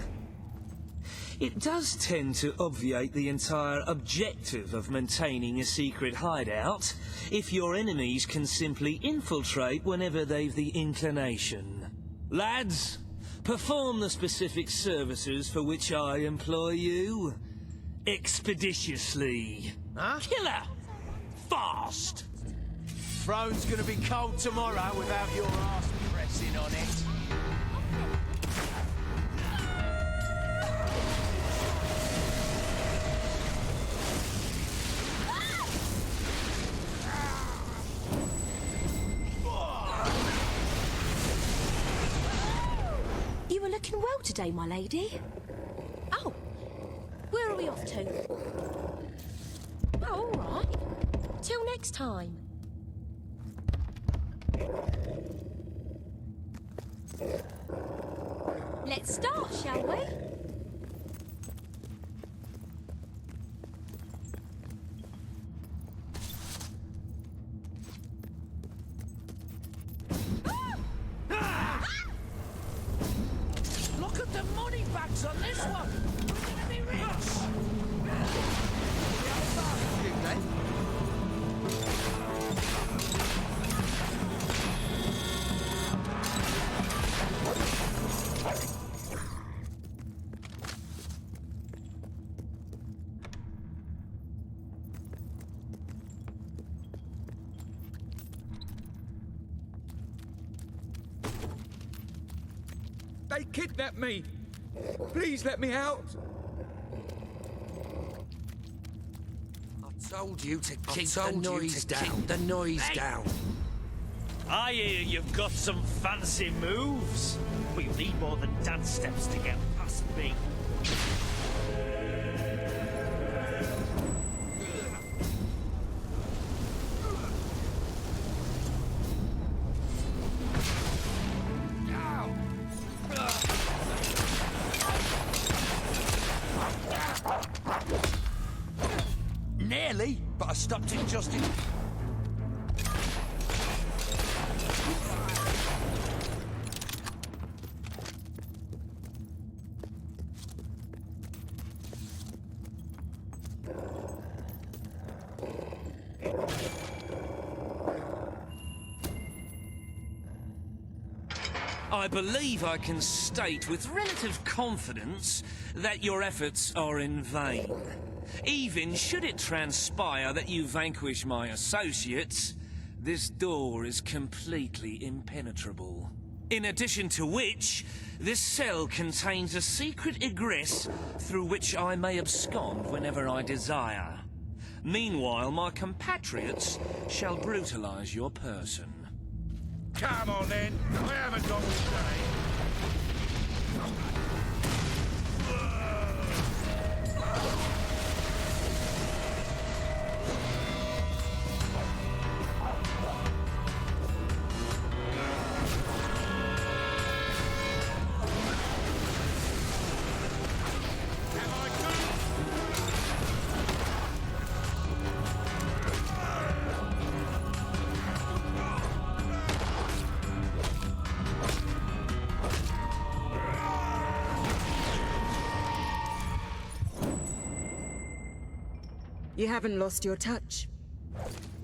It does tend to obviate the entire objective of maintaining a secret hideout if your enemies can simply infiltrate whenever they've the inclination. Lads, perform the specific services for which I employ you expeditiously. Huh? Killer! Fast! Throne's gonna be cold tomorrow without your ass pressing on it. You were looking well today, my lady. Oh, where are we off to? Oh, all right. Till next time. Let's start, shall we? Look at the money bags on this one. We're gonna be rich. They kidnapped me! Please let me out! I told you to keep the noise down. I hear you've got some fancy moves. But you need more than dance steps to get past me. Nearly, but I stopped it just in. I believe I can state with relative confidence that your efforts are in vain. Even should it transpire that you vanquish my associates, this door is completely impenetrable. In addition to which, this cell contains a secret egress through which I may abscond whenever I desire. Meanwhile, my compatriots shall brutalize your person. Come on then, I haven't got to say. You haven't lost your touch.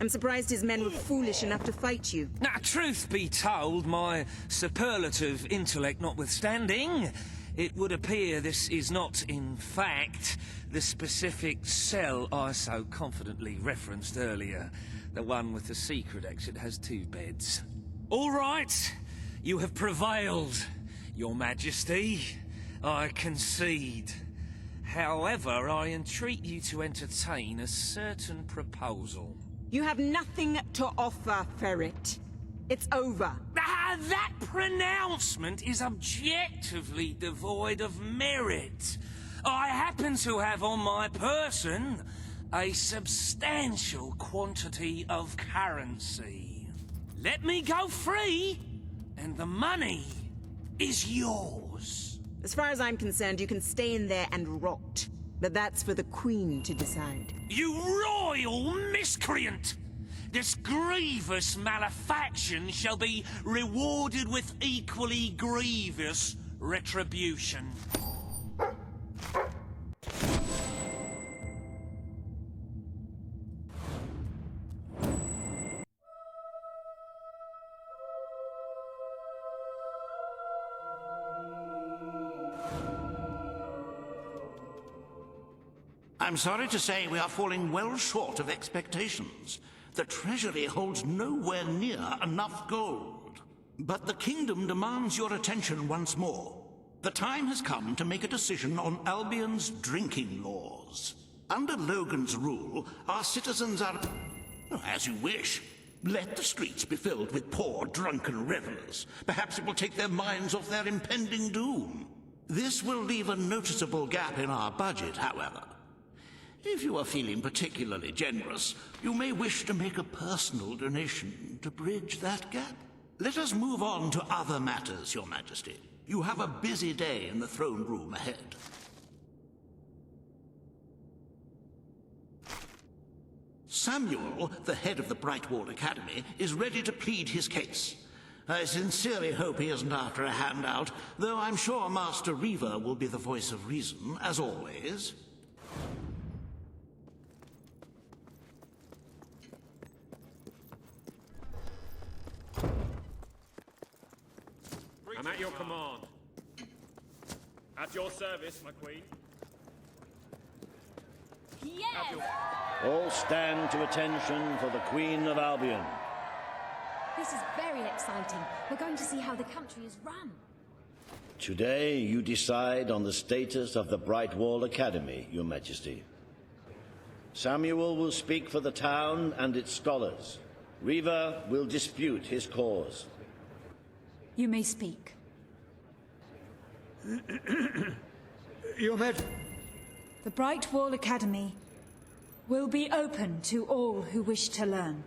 I'm surprised his men were foolish enough to fight you. Now, truth be told, my superlative intellect notwithstanding, it would appear this is not, in fact, the specific cell I so confidently referenced earlier. The one with the secret exit has 2 beds. All right, you have prevailed, Your Majesty. I concede. However, I entreat you to entertain a certain proposal. You have nothing to offer, Ferret. It's over. Ah, that pronouncement is objectively devoid of merit. I happen to have on my person a substantial quantity of currency. Let me go free, and the money is yours. As far as I'm concerned, you can stay in there and rot. But that's for the Queen to decide. You royal miscreant! This grievous malefaction shall be rewarded with equally grievous retribution. I'm sorry to say we are falling well short of expectations. The treasury holds nowhere near enough gold. But the kingdom demands your attention once more. The time has come to make a decision on Albion's drinking laws. Under Logan's rule, our citizens are... as you wish. Let the streets be filled with poor, drunken revelers. Perhaps it will take their minds off their impending doom. This will leave a noticeable gap in our budget, however. If you are feeling particularly generous, you may wish to make a personal donation to bridge that gap. Let us move on to other matters, Your Majesty. You have a busy day in the throne room ahead. Samuel, the head of the Brightwall Academy, is ready to plead his case. I sincerely hope he isn't after a handout, though I'm sure Master Reaver will be the voice of reason, as always. I'm at your command. At your service, my queen. Yes! All stand to attention for the Queen of Albion. This is very exciting. We're going to see how the country is run. Today you decide on the status of the Brightwall Academy, Your Majesty. Samuel will speak for the town and its scholars. Reaver will dispute his cause. You may speak. Your Majesty. The Brightwall Academy will be open to all who wish to learn.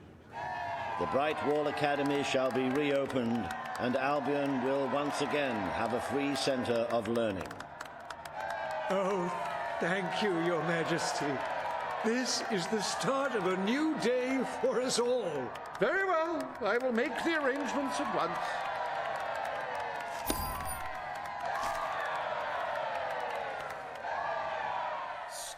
The Brightwall Academy shall be reopened, and Albion will once again have a free center of learning. Oh, thank you, Your Majesty. This is the start of a new day for us all. Very well. I will make the arrangements at once.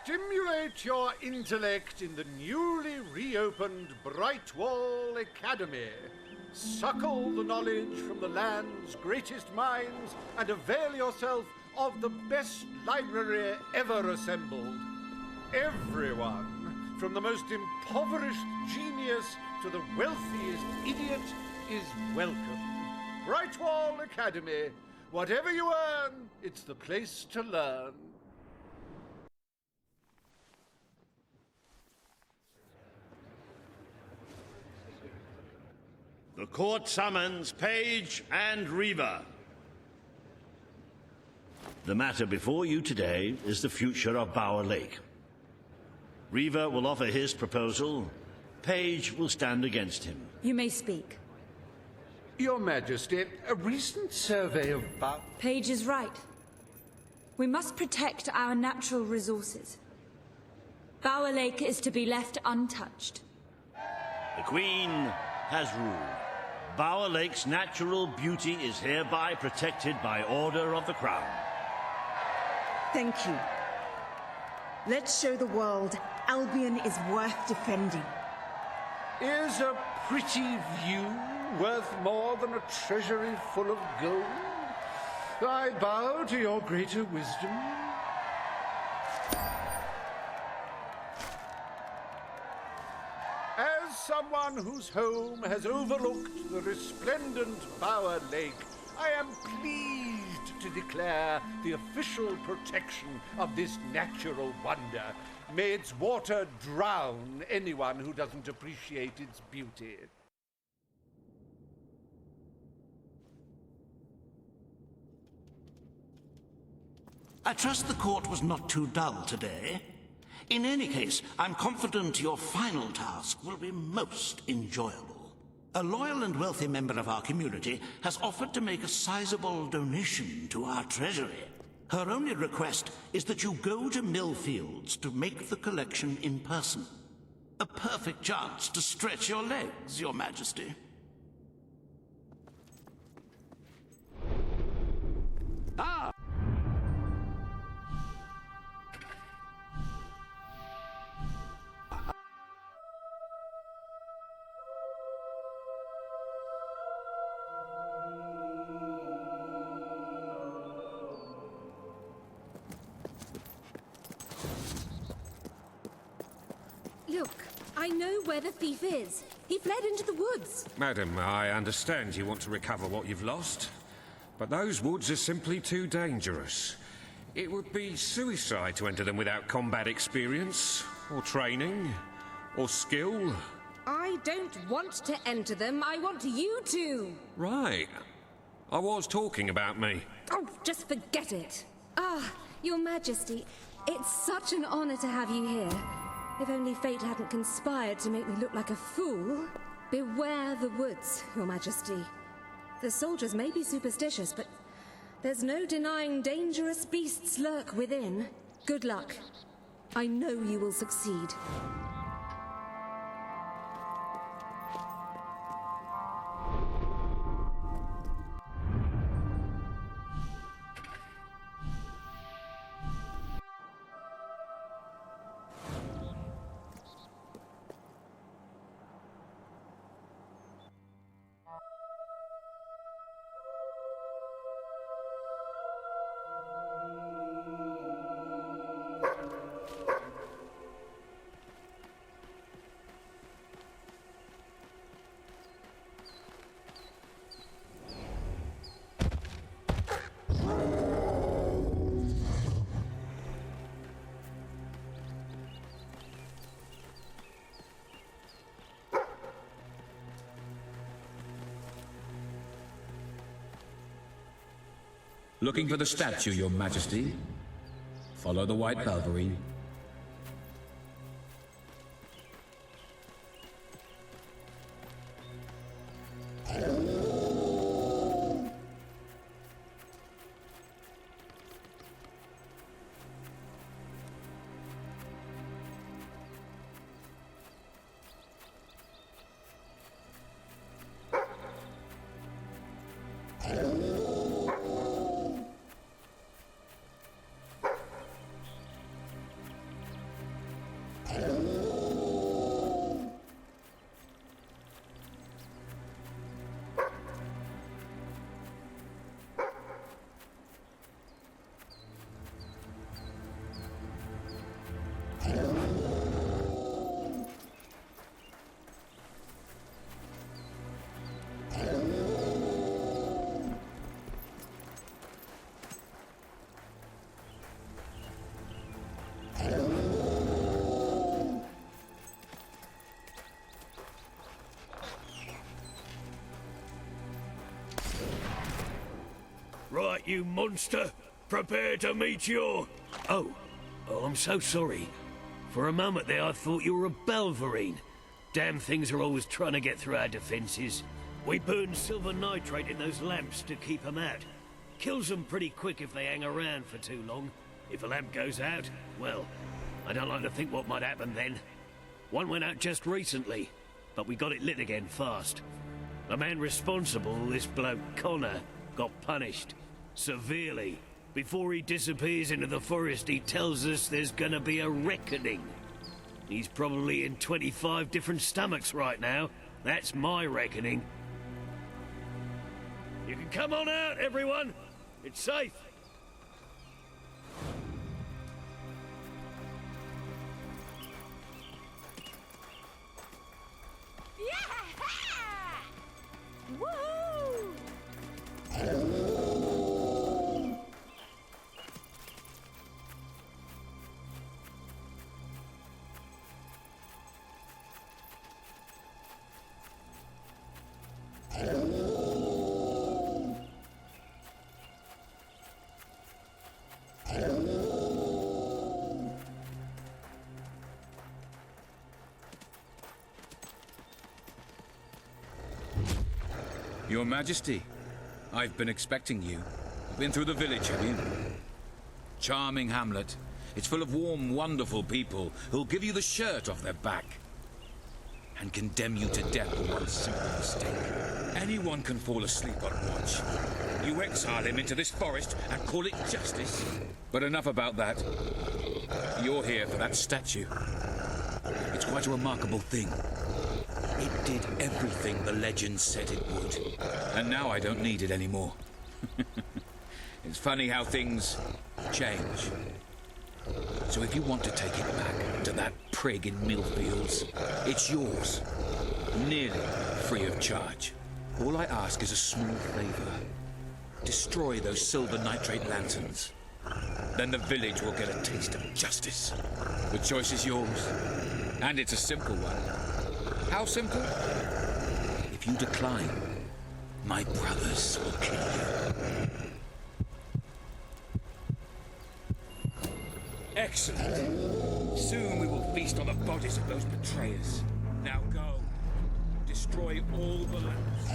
Stimulate your intellect in the newly reopened Brightwall Academy. Suckle the knowledge from the land's greatest minds and avail yourself of the best library ever assembled. Everyone, from the most impoverished genius to the wealthiest idiot, is welcome. Brightwall Academy. Whatever you earn, it's the place to learn. The court summons Page and Reaver. The matter before you today is the future of Bower Lake. Reaver will offer his proposal. Page will stand against him. You may speak. Your Majesty, a recent survey of Page is right. We must protect our natural resources. Bower Lake is to be left untouched. The Queen has ruled. Bower Lake's natural beauty is hereby protected by order of the Crown. Thank you. Let's show the world Albion is worth defending. Is a pretty view worth more than a treasury full of gold? I bow to your greater wisdom. As someone whose home has overlooked the resplendent Bower Lake, I am pleased to declare the official protection of this natural wonder. May its water drown anyone who doesn't appreciate its beauty. I trust the court was not too dull today. In any case, I'm confident your final task will be most enjoyable. A loyal and wealthy member of our community has offered to make a sizable donation to our treasury. Her only request is that you go to Millfields to make the collection in person. A perfect chance to stretch your legs, Your Majesty. Ah! Look, I know where the thief is. He fled into the woods. Madam, I understand you want to recover what you've lost, but those woods are simply too dangerous. It would be suicide to enter them without combat experience, or training, or skill. I don't want to enter them. I want you to. Right. I was talking about me. Oh, just forget it. Ah, Your Majesty, it's such an honor to have you here. If only fate hadn't conspired to make me look like a fool. Beware the woods, Your Majesty. The soldiers may be superstitious, but there's no denying dangerous beasts lurk within. Good luck. I know you will succeed. Looking for the statue, Your Majesty. Follow the White Cavalry. fight, you monster! Prepare to meet your... Oh, I'm so sorry. For a moment there, I thought you were a Belverine. Damn things are always trying to get through our defenses. We burn silver nitrate in those lamps to keep them out. Kills them pretty quick if they hang around for too long. If a lamp goes out, well, I don't like to think what might happen then. One went out just recently, but we got it lit again fast. The man responsible, this bloke Connor, got punished. Severely. Before he disappears into the forest, he tells us there's gonna be a reckoning. He's probably in 25 different stomachs right now. That's my reckoning. You can come on out, everyone. It's safe. Your Majesty, I've been expecting you. Been through the village, have you? Charming hamlet. It's full of warm, wonderful people who'll give you the shirt off their back and condemn you to death for one simple mistake. Anyone can fall asleep on watch. You exile him into this forest and call it justice. But enough about that. You're here for that statue. It's quite a remarkable thing. It did everything the legend said it would. And now I don't need it anymore. It's funny how things change. So if you want to take it back to that prig in Millfields, it's yours. Nearly free of charge. All I ask is a small favor. Destroy those silver nitrate lanterns. Then the village will get a taste of justice. The choice is yours. And it's a simple one. How simple? If you decline, my brothers will kill you. Excellent. Soon we will feast on the bodies of those betrayers. Now go. Destroy all the lamps.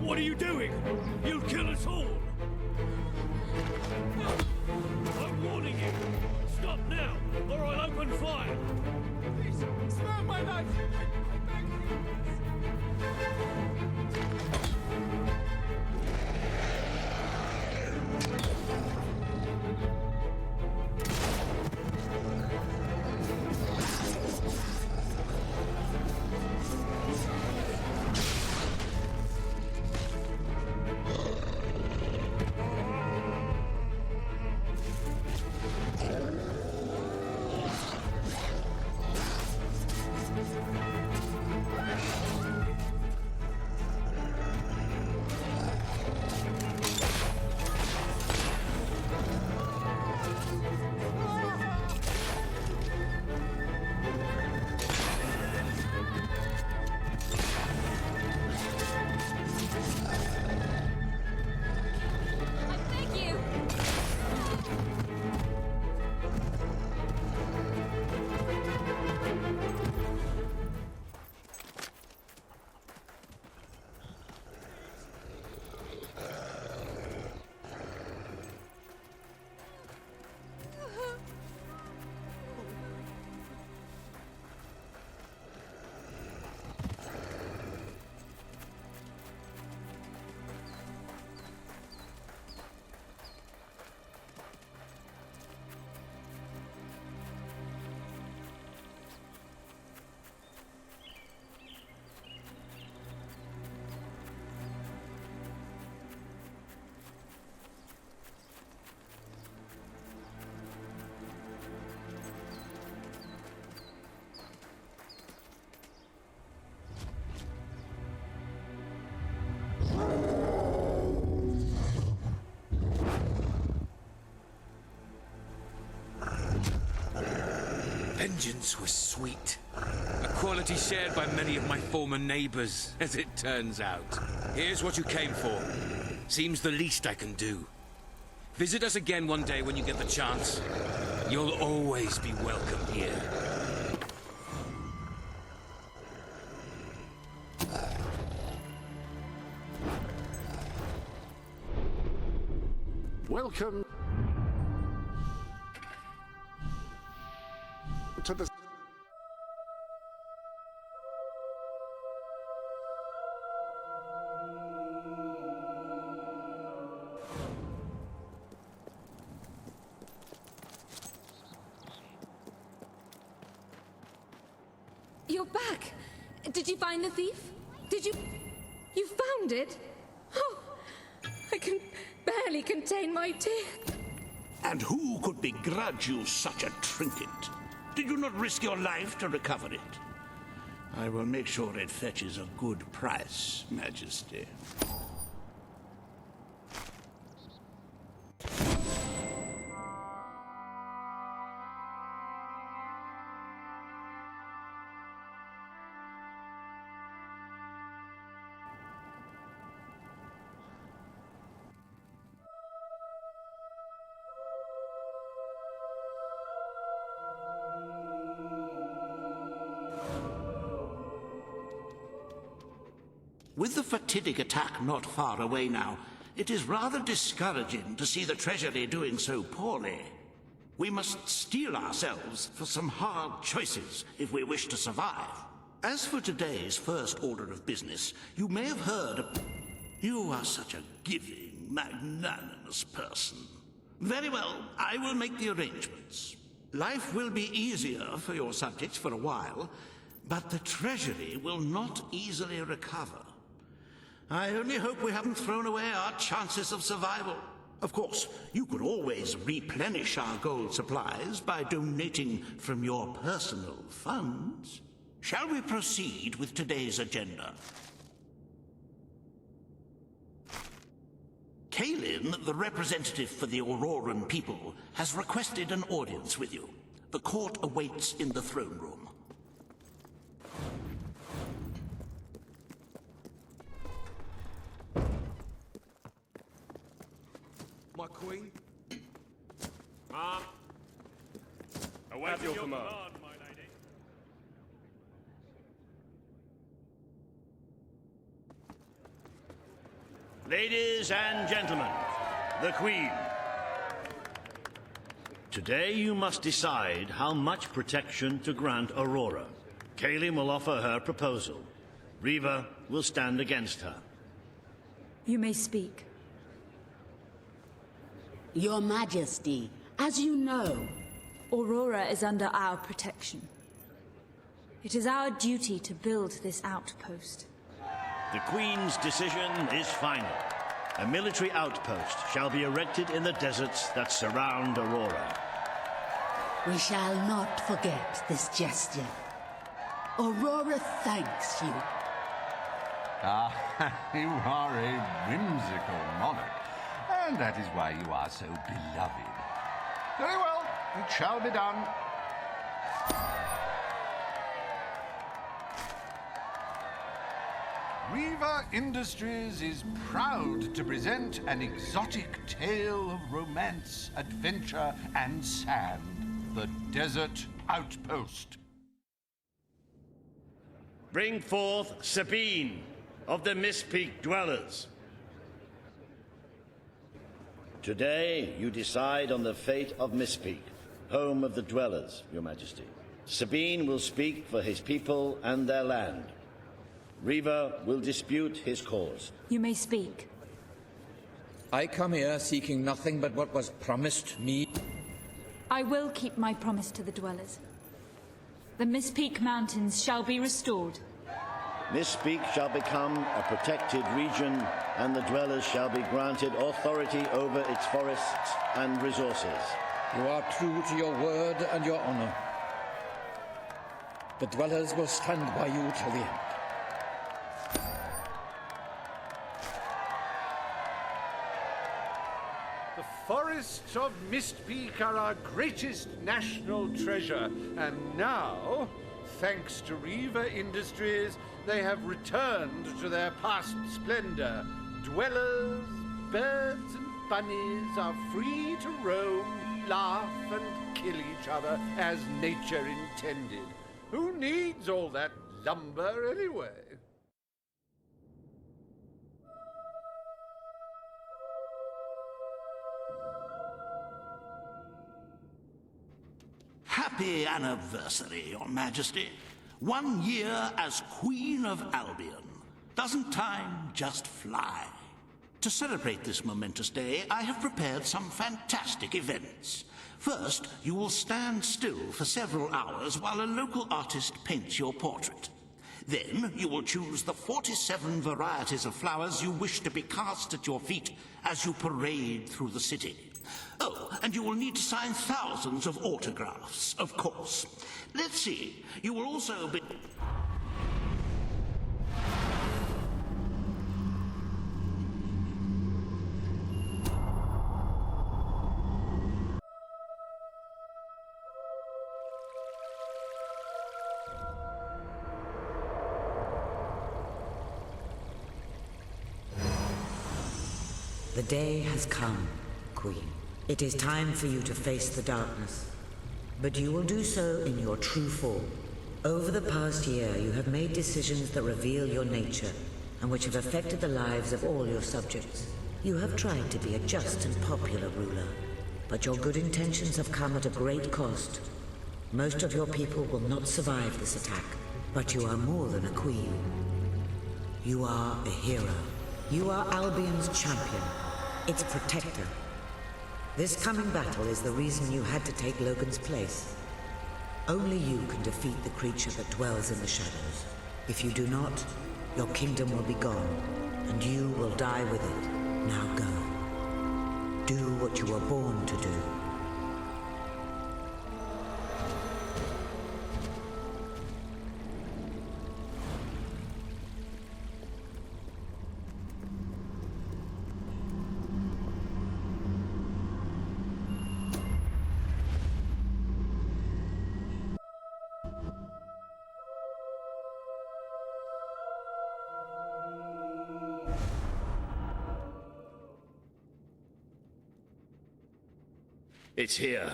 What are you doing? You'll kill us all! I'm warning you! Stop now, or I'll open fire! Please, spare my life! I beg vengeance was sweet. A quality shared by many of my former neighbors, as it turns out. Here's what you came for. Seems the least I can do. Visit us again one day when you get the chance. You'll always be welcome here. Welcome to the... You're back! Did you find the thief? Did you... You found it? Oh, I can barely contain my tears. And who could begrudge you such a trinket? Did you not risk your life to recover it? I will make sure it fetches a good price, Majesty. With the fatidic attack not far away now, it is rather discouraging to see the Treasury doing so poorly. We must steel ourselves for some hard choices if we wish to survive. As for today's first order of business, you may have heard of... You are such a giving, magnanimous person. Very well, I will make the arrangements. Life will be easier for your subjects for a while, but the Treasury will not easily recover. I only hope we haven't thrown away our chances of survival. Of course, you could always replenish our gold supplies by donating from your personal funds. Shall we proceed with today's agenda? Kalin, the representative for the Auroran people, has requested an audience with you. The court awaits in the throne room. My queen? Await your command. my lady. Ladies and gentlemen, the Queen. Today you must decide how much protection to grant Aurora. Kalin will offer her proposal. Riva will stand against her. You may speak. Your Majesty, as you know, Aurora is under our protection. It is our duty to build this outpost. The Queen's decision is final. A military outpost shall be erected in the deserts that surround Aurora. we shall not forget this gesture. Aurora thanks you. Ah, you are a whimsical monarch, and that is why you are so beloved. Very well, it shall be done. Riva Industries is proud to present an exotic tale of romance, adventure, and sand. The Desert Outpost. Bring forth Sabine of the Mist Peak Dwellers. Today, you decide on the fate of Mist Peak, home of the Dwellers, Your Majesty. Sabine will speak for his people and their land. Riva will dispute his cause. You may speak. I come here seeking nothing but what was promised me. I will keep my promise to the Dwellers. The Mist Peak Mountains shall be restored. Mist Peak shall become a protected region, and the Dwellers shall be granted authority over its forests and resources. You are true to your word and your honor. The Dwellers will stand by you till the end. The forests of Mistpeak are our greatest national treasure, and now, thanks to Reaver Industries, they have returned to their past splendor. Dwellers, birds, and bunnies are free to roam, laugh, and kill each other as nature intended. Who needs all that lumber anyway? Happy anniversary, Your Majesty. 1 year as Queen of Albion. Doesn't time just fly? To celebrate this momentous day, I have prepared some fantastic events. First, you will stand still for several hours while a local artist paints your portrait. Then, you will choose the 47 varieties of flowers you wish to be cast at your feet as you parade through the city. Oh, and you will need to sign thousands of autographs, of course. Let's see, you will also be... The day has come, Queen. It is time for you to face the darkness. But you will do so in your true form. Over the past year, you have made decisions that reveal your nature, and which have affected the lives of all your subjects. You have tried to be a just and popular ruler, but your good intentions have come at a great cost. Most of your people will not survive this attack, but you are more than a queen. You are a hero. You are Albion's champion, its protector. This coming battle is the reason you had to take Logan's place. Only you can defeat the creature that dwells in the shadows. If you do not, your kingdom will be gone, and you will die with it. Now go. Do what you were born to do. It's here.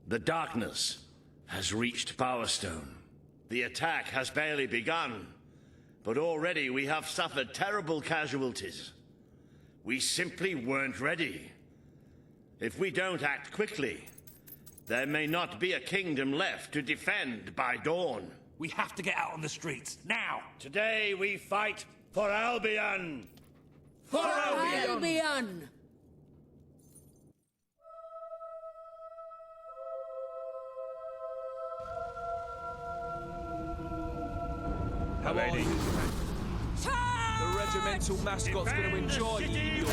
The darkness has reached Power Stone. The attack has barely begun, but already we have suffered terrible casualties. We simply weren't ready. If we don't act quickly, there may not be a kingdom left to defend by dawn. We have to get out on the streets, now! Today we fight for Albion! For Albion! How are you? The regimental mascot's going to enjoy you.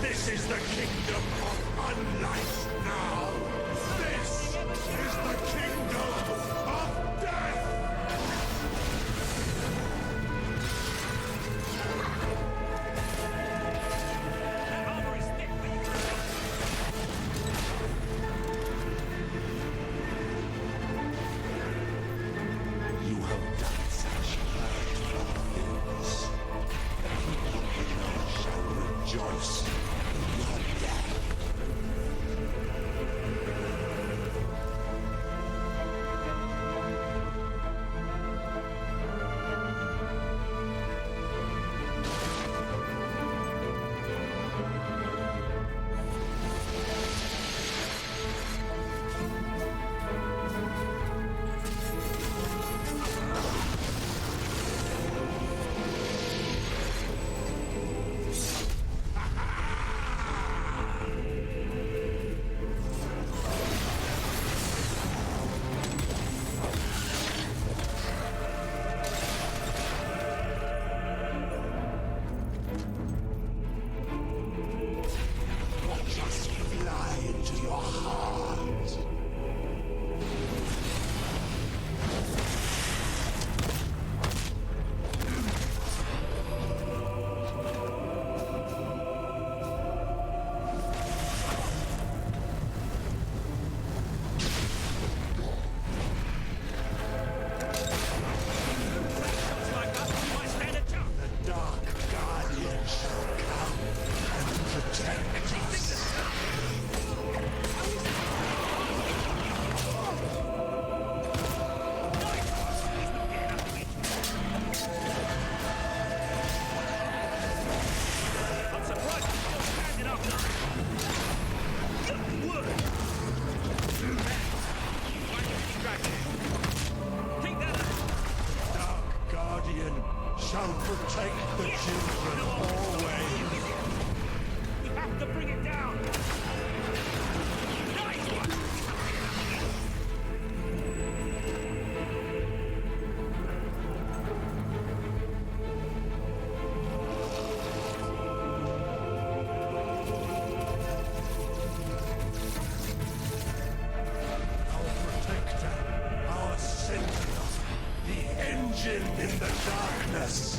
This is the kingdom of unlight now! your heart. Shall protect the children always. We have to bring it down! Nice one! Our protector, our sentinel, the engine in the darkness.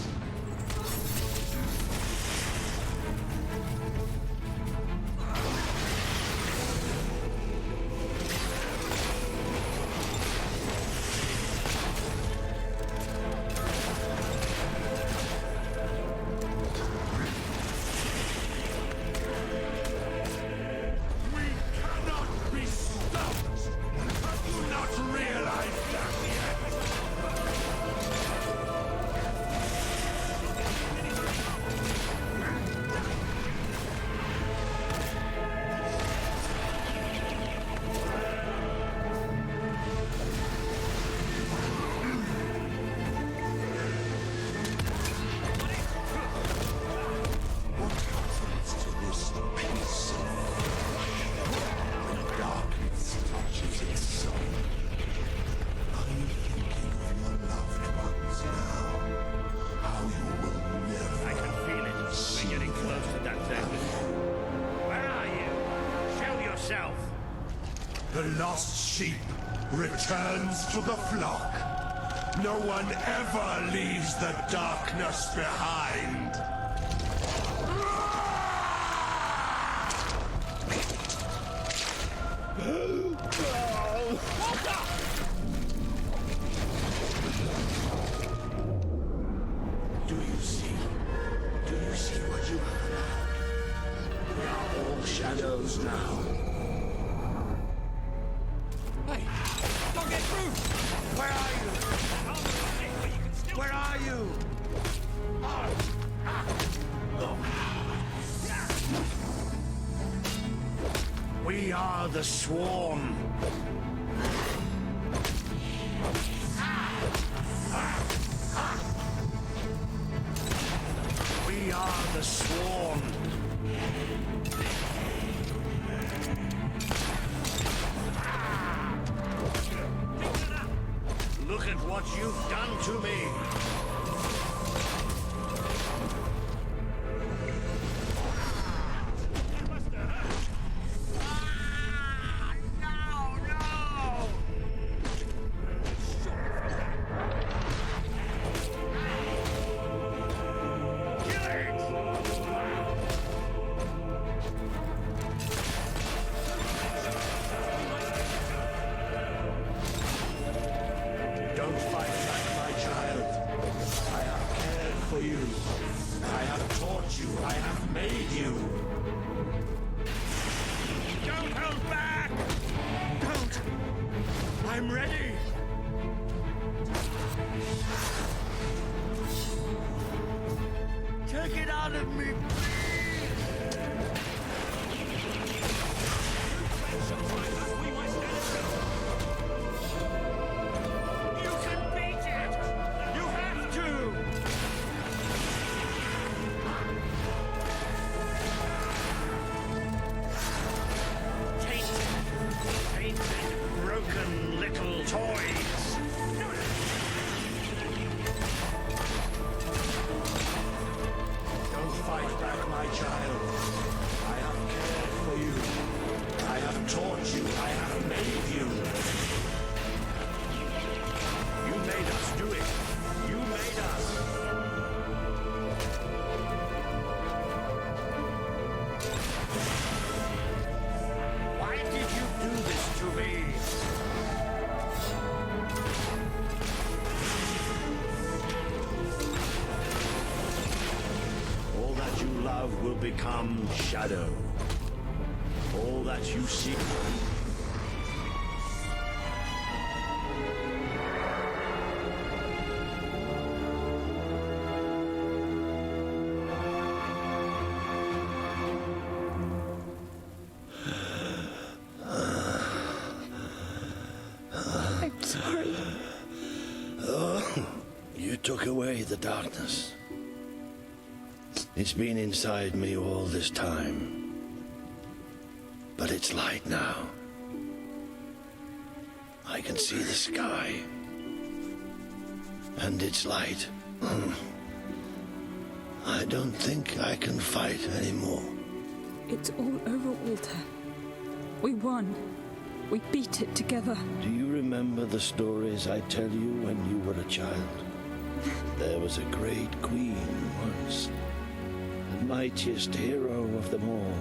The lost sheep returns to the flock. No one ever leaves the darkness behind. Do you see? Do you see what you have allowed? We are all shadows now. Don't get through! Where are you? Where are you? We are the Swarm. We are the Swarm. Look at what you've done to me. Don't fight back, my child. I have cared for you. I have taught you. I have made you. Don't hold back! Don't! I'm ready! Take it out of me, You can beat it! You have to! Tainted, broken little toys! Don't fight back, my child. I have cared for you. I have taught you, I have made you. You made us do it. You made us. Why did you do this to me? All that you love will become shadow. All that you seek. I'm sorry. Oh, you took away the darkness. It's been inside me all this time. But it's light now. I can see the sky. And it's light. I don't think I can fight anymore. It's all over, Walter. We won. We beat it together. Do you remember the stories I tell you when you were a child? There was a great queen once. The mightiest hero of them all.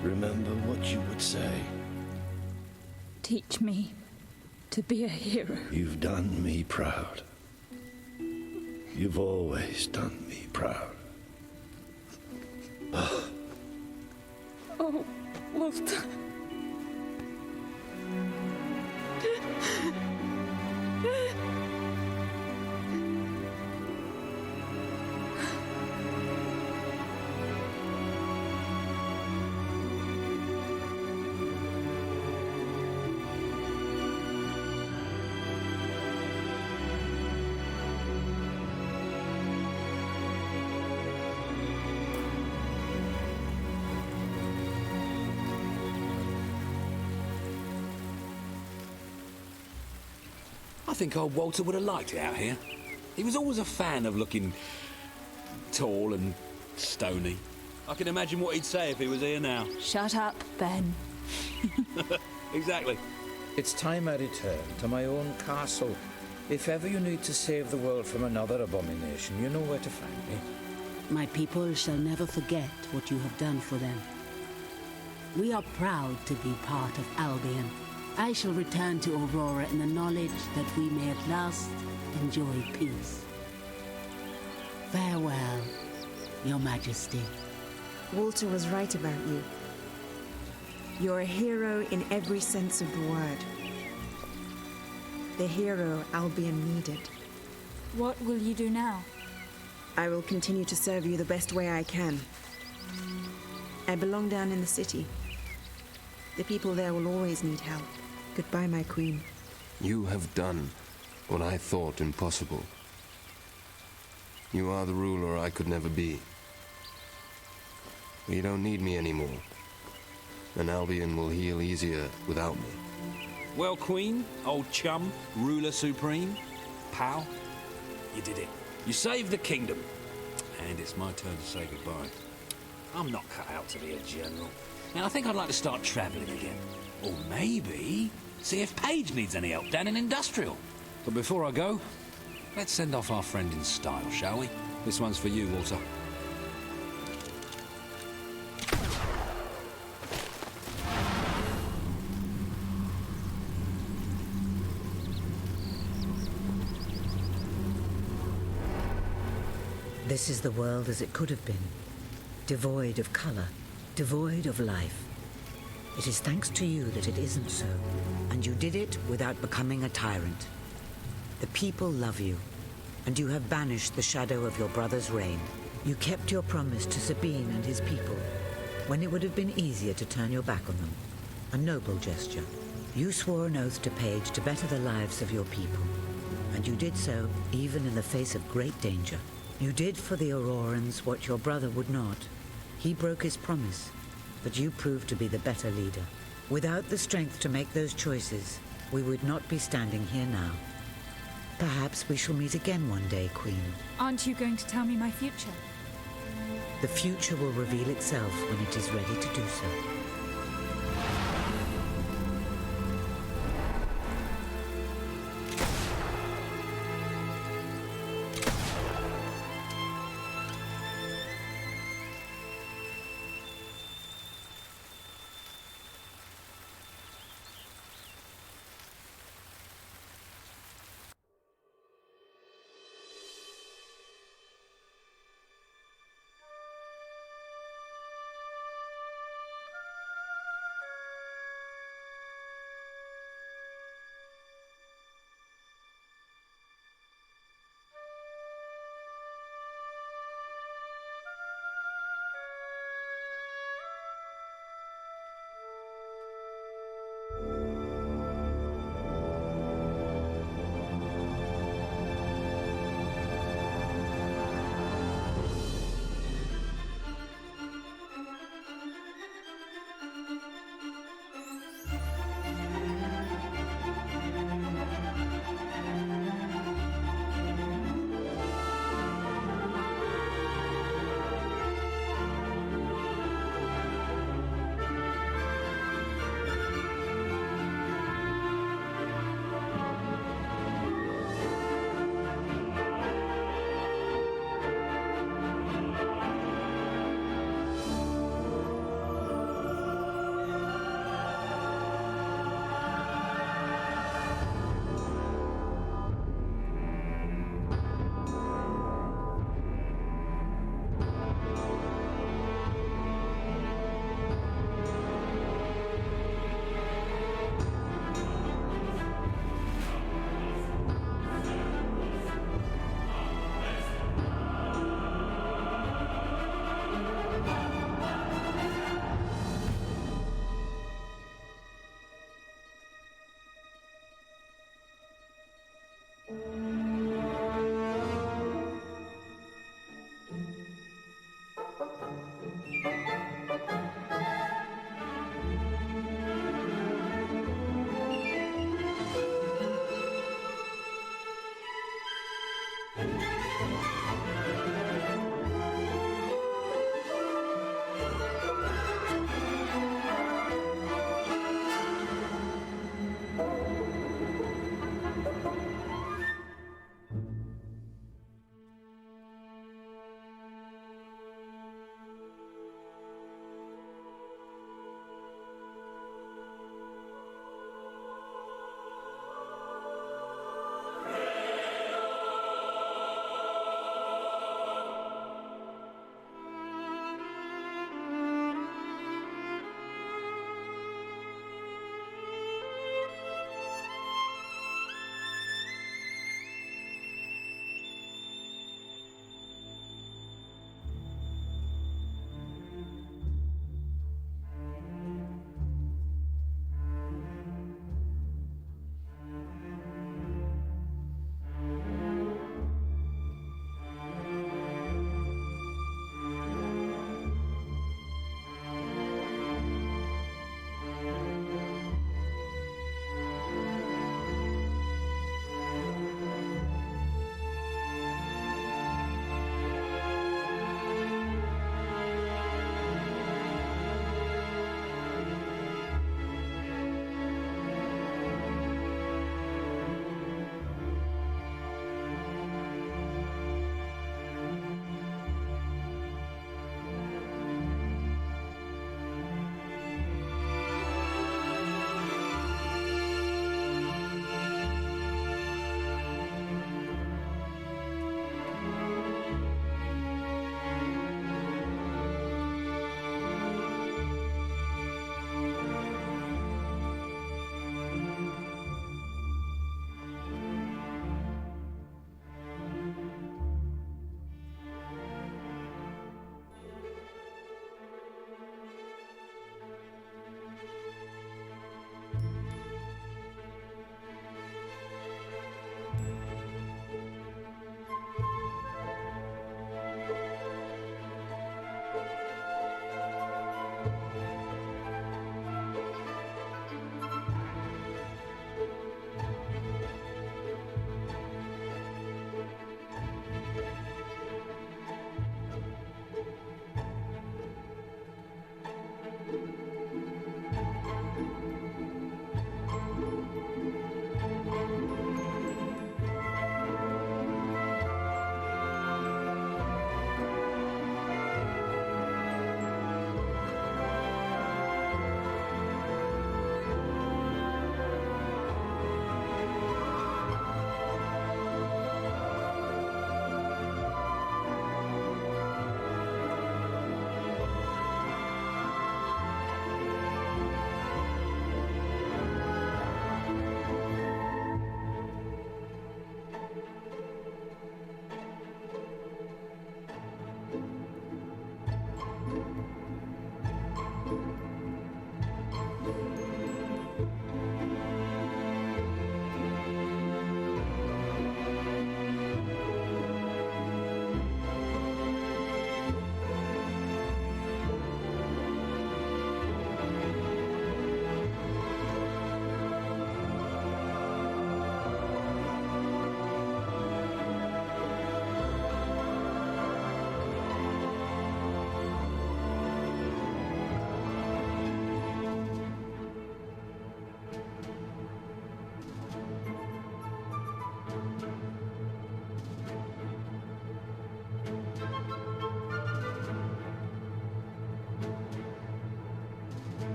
Remember what you would say. Teach me to be a hero. You've done me proud. You've always done me proud. Oh, Walter. I think old Walter would have liked it out here. He was always a fan of looking tall and stony. I can imagine what he'd say if he was here now. Shut up, Ben. Exactly. It's time I return to my own castle. If ever you need to save the world from another abomination, you know where to find me. My people shall never forget what you have done for them. We are proud to be part of Albion. I shall return to Aurora in the knowledge that we may at last enjoy peace. Farewell, Your Majesty. Walter was right about you. You're a hero in every sense of the word. The hero Albion needed. What will you do now? I will continue to serve you the best way I can. I belong down in the city. The people there will always need help. Goodbye, my queen. You have done what I thought impossible. You are the ruler I could never be. You don't need me anymore. And Albion will heal easier without me. Well, Queen, old chum, ruler supreme, pal, you did it. You saved the kingdom. And it's my turn to say goodbye. I'm not cut out to be a general. Now, I think I'd like to start travelling again. Or maybe see if Paige needs any help down in Industrial. But before I go, let's send off our friend in style, shall we? This one's for you, Walter. This is the world as it could have been. Devoid of color, devoid of life. It is thanks to you that it isn't so. And you did it without becoming a tyrant. The people love you, and you have banished the shadow of your brother's reign. You kept your promise to Sabine and his people, when it would have been easier to turn your back on them. A noble gesture. You swore an oath to Paige to better the lives of your people. And you did so even in the face of great danger. You did for the Aurorans what your brother would not. He broke his promise, but you proved to be the better leader. Without the strength to make those choices, we would not be standing here now. Perhaps we shall meet again one day, Queen. Aren't you going to tell me my future? The future will reveal itself when it is ready to do so.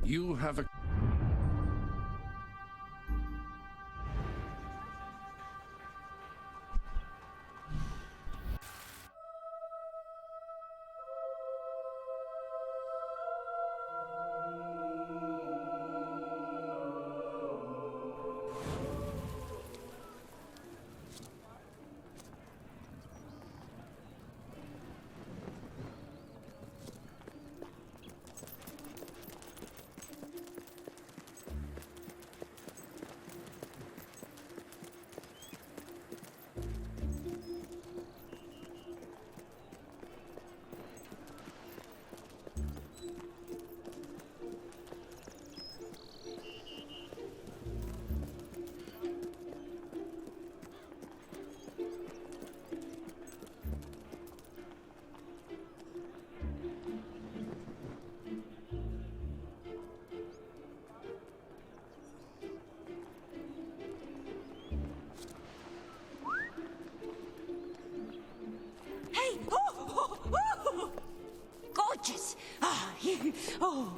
You have a... Hey! Oh! Gorgeous! Ah, you... Oh!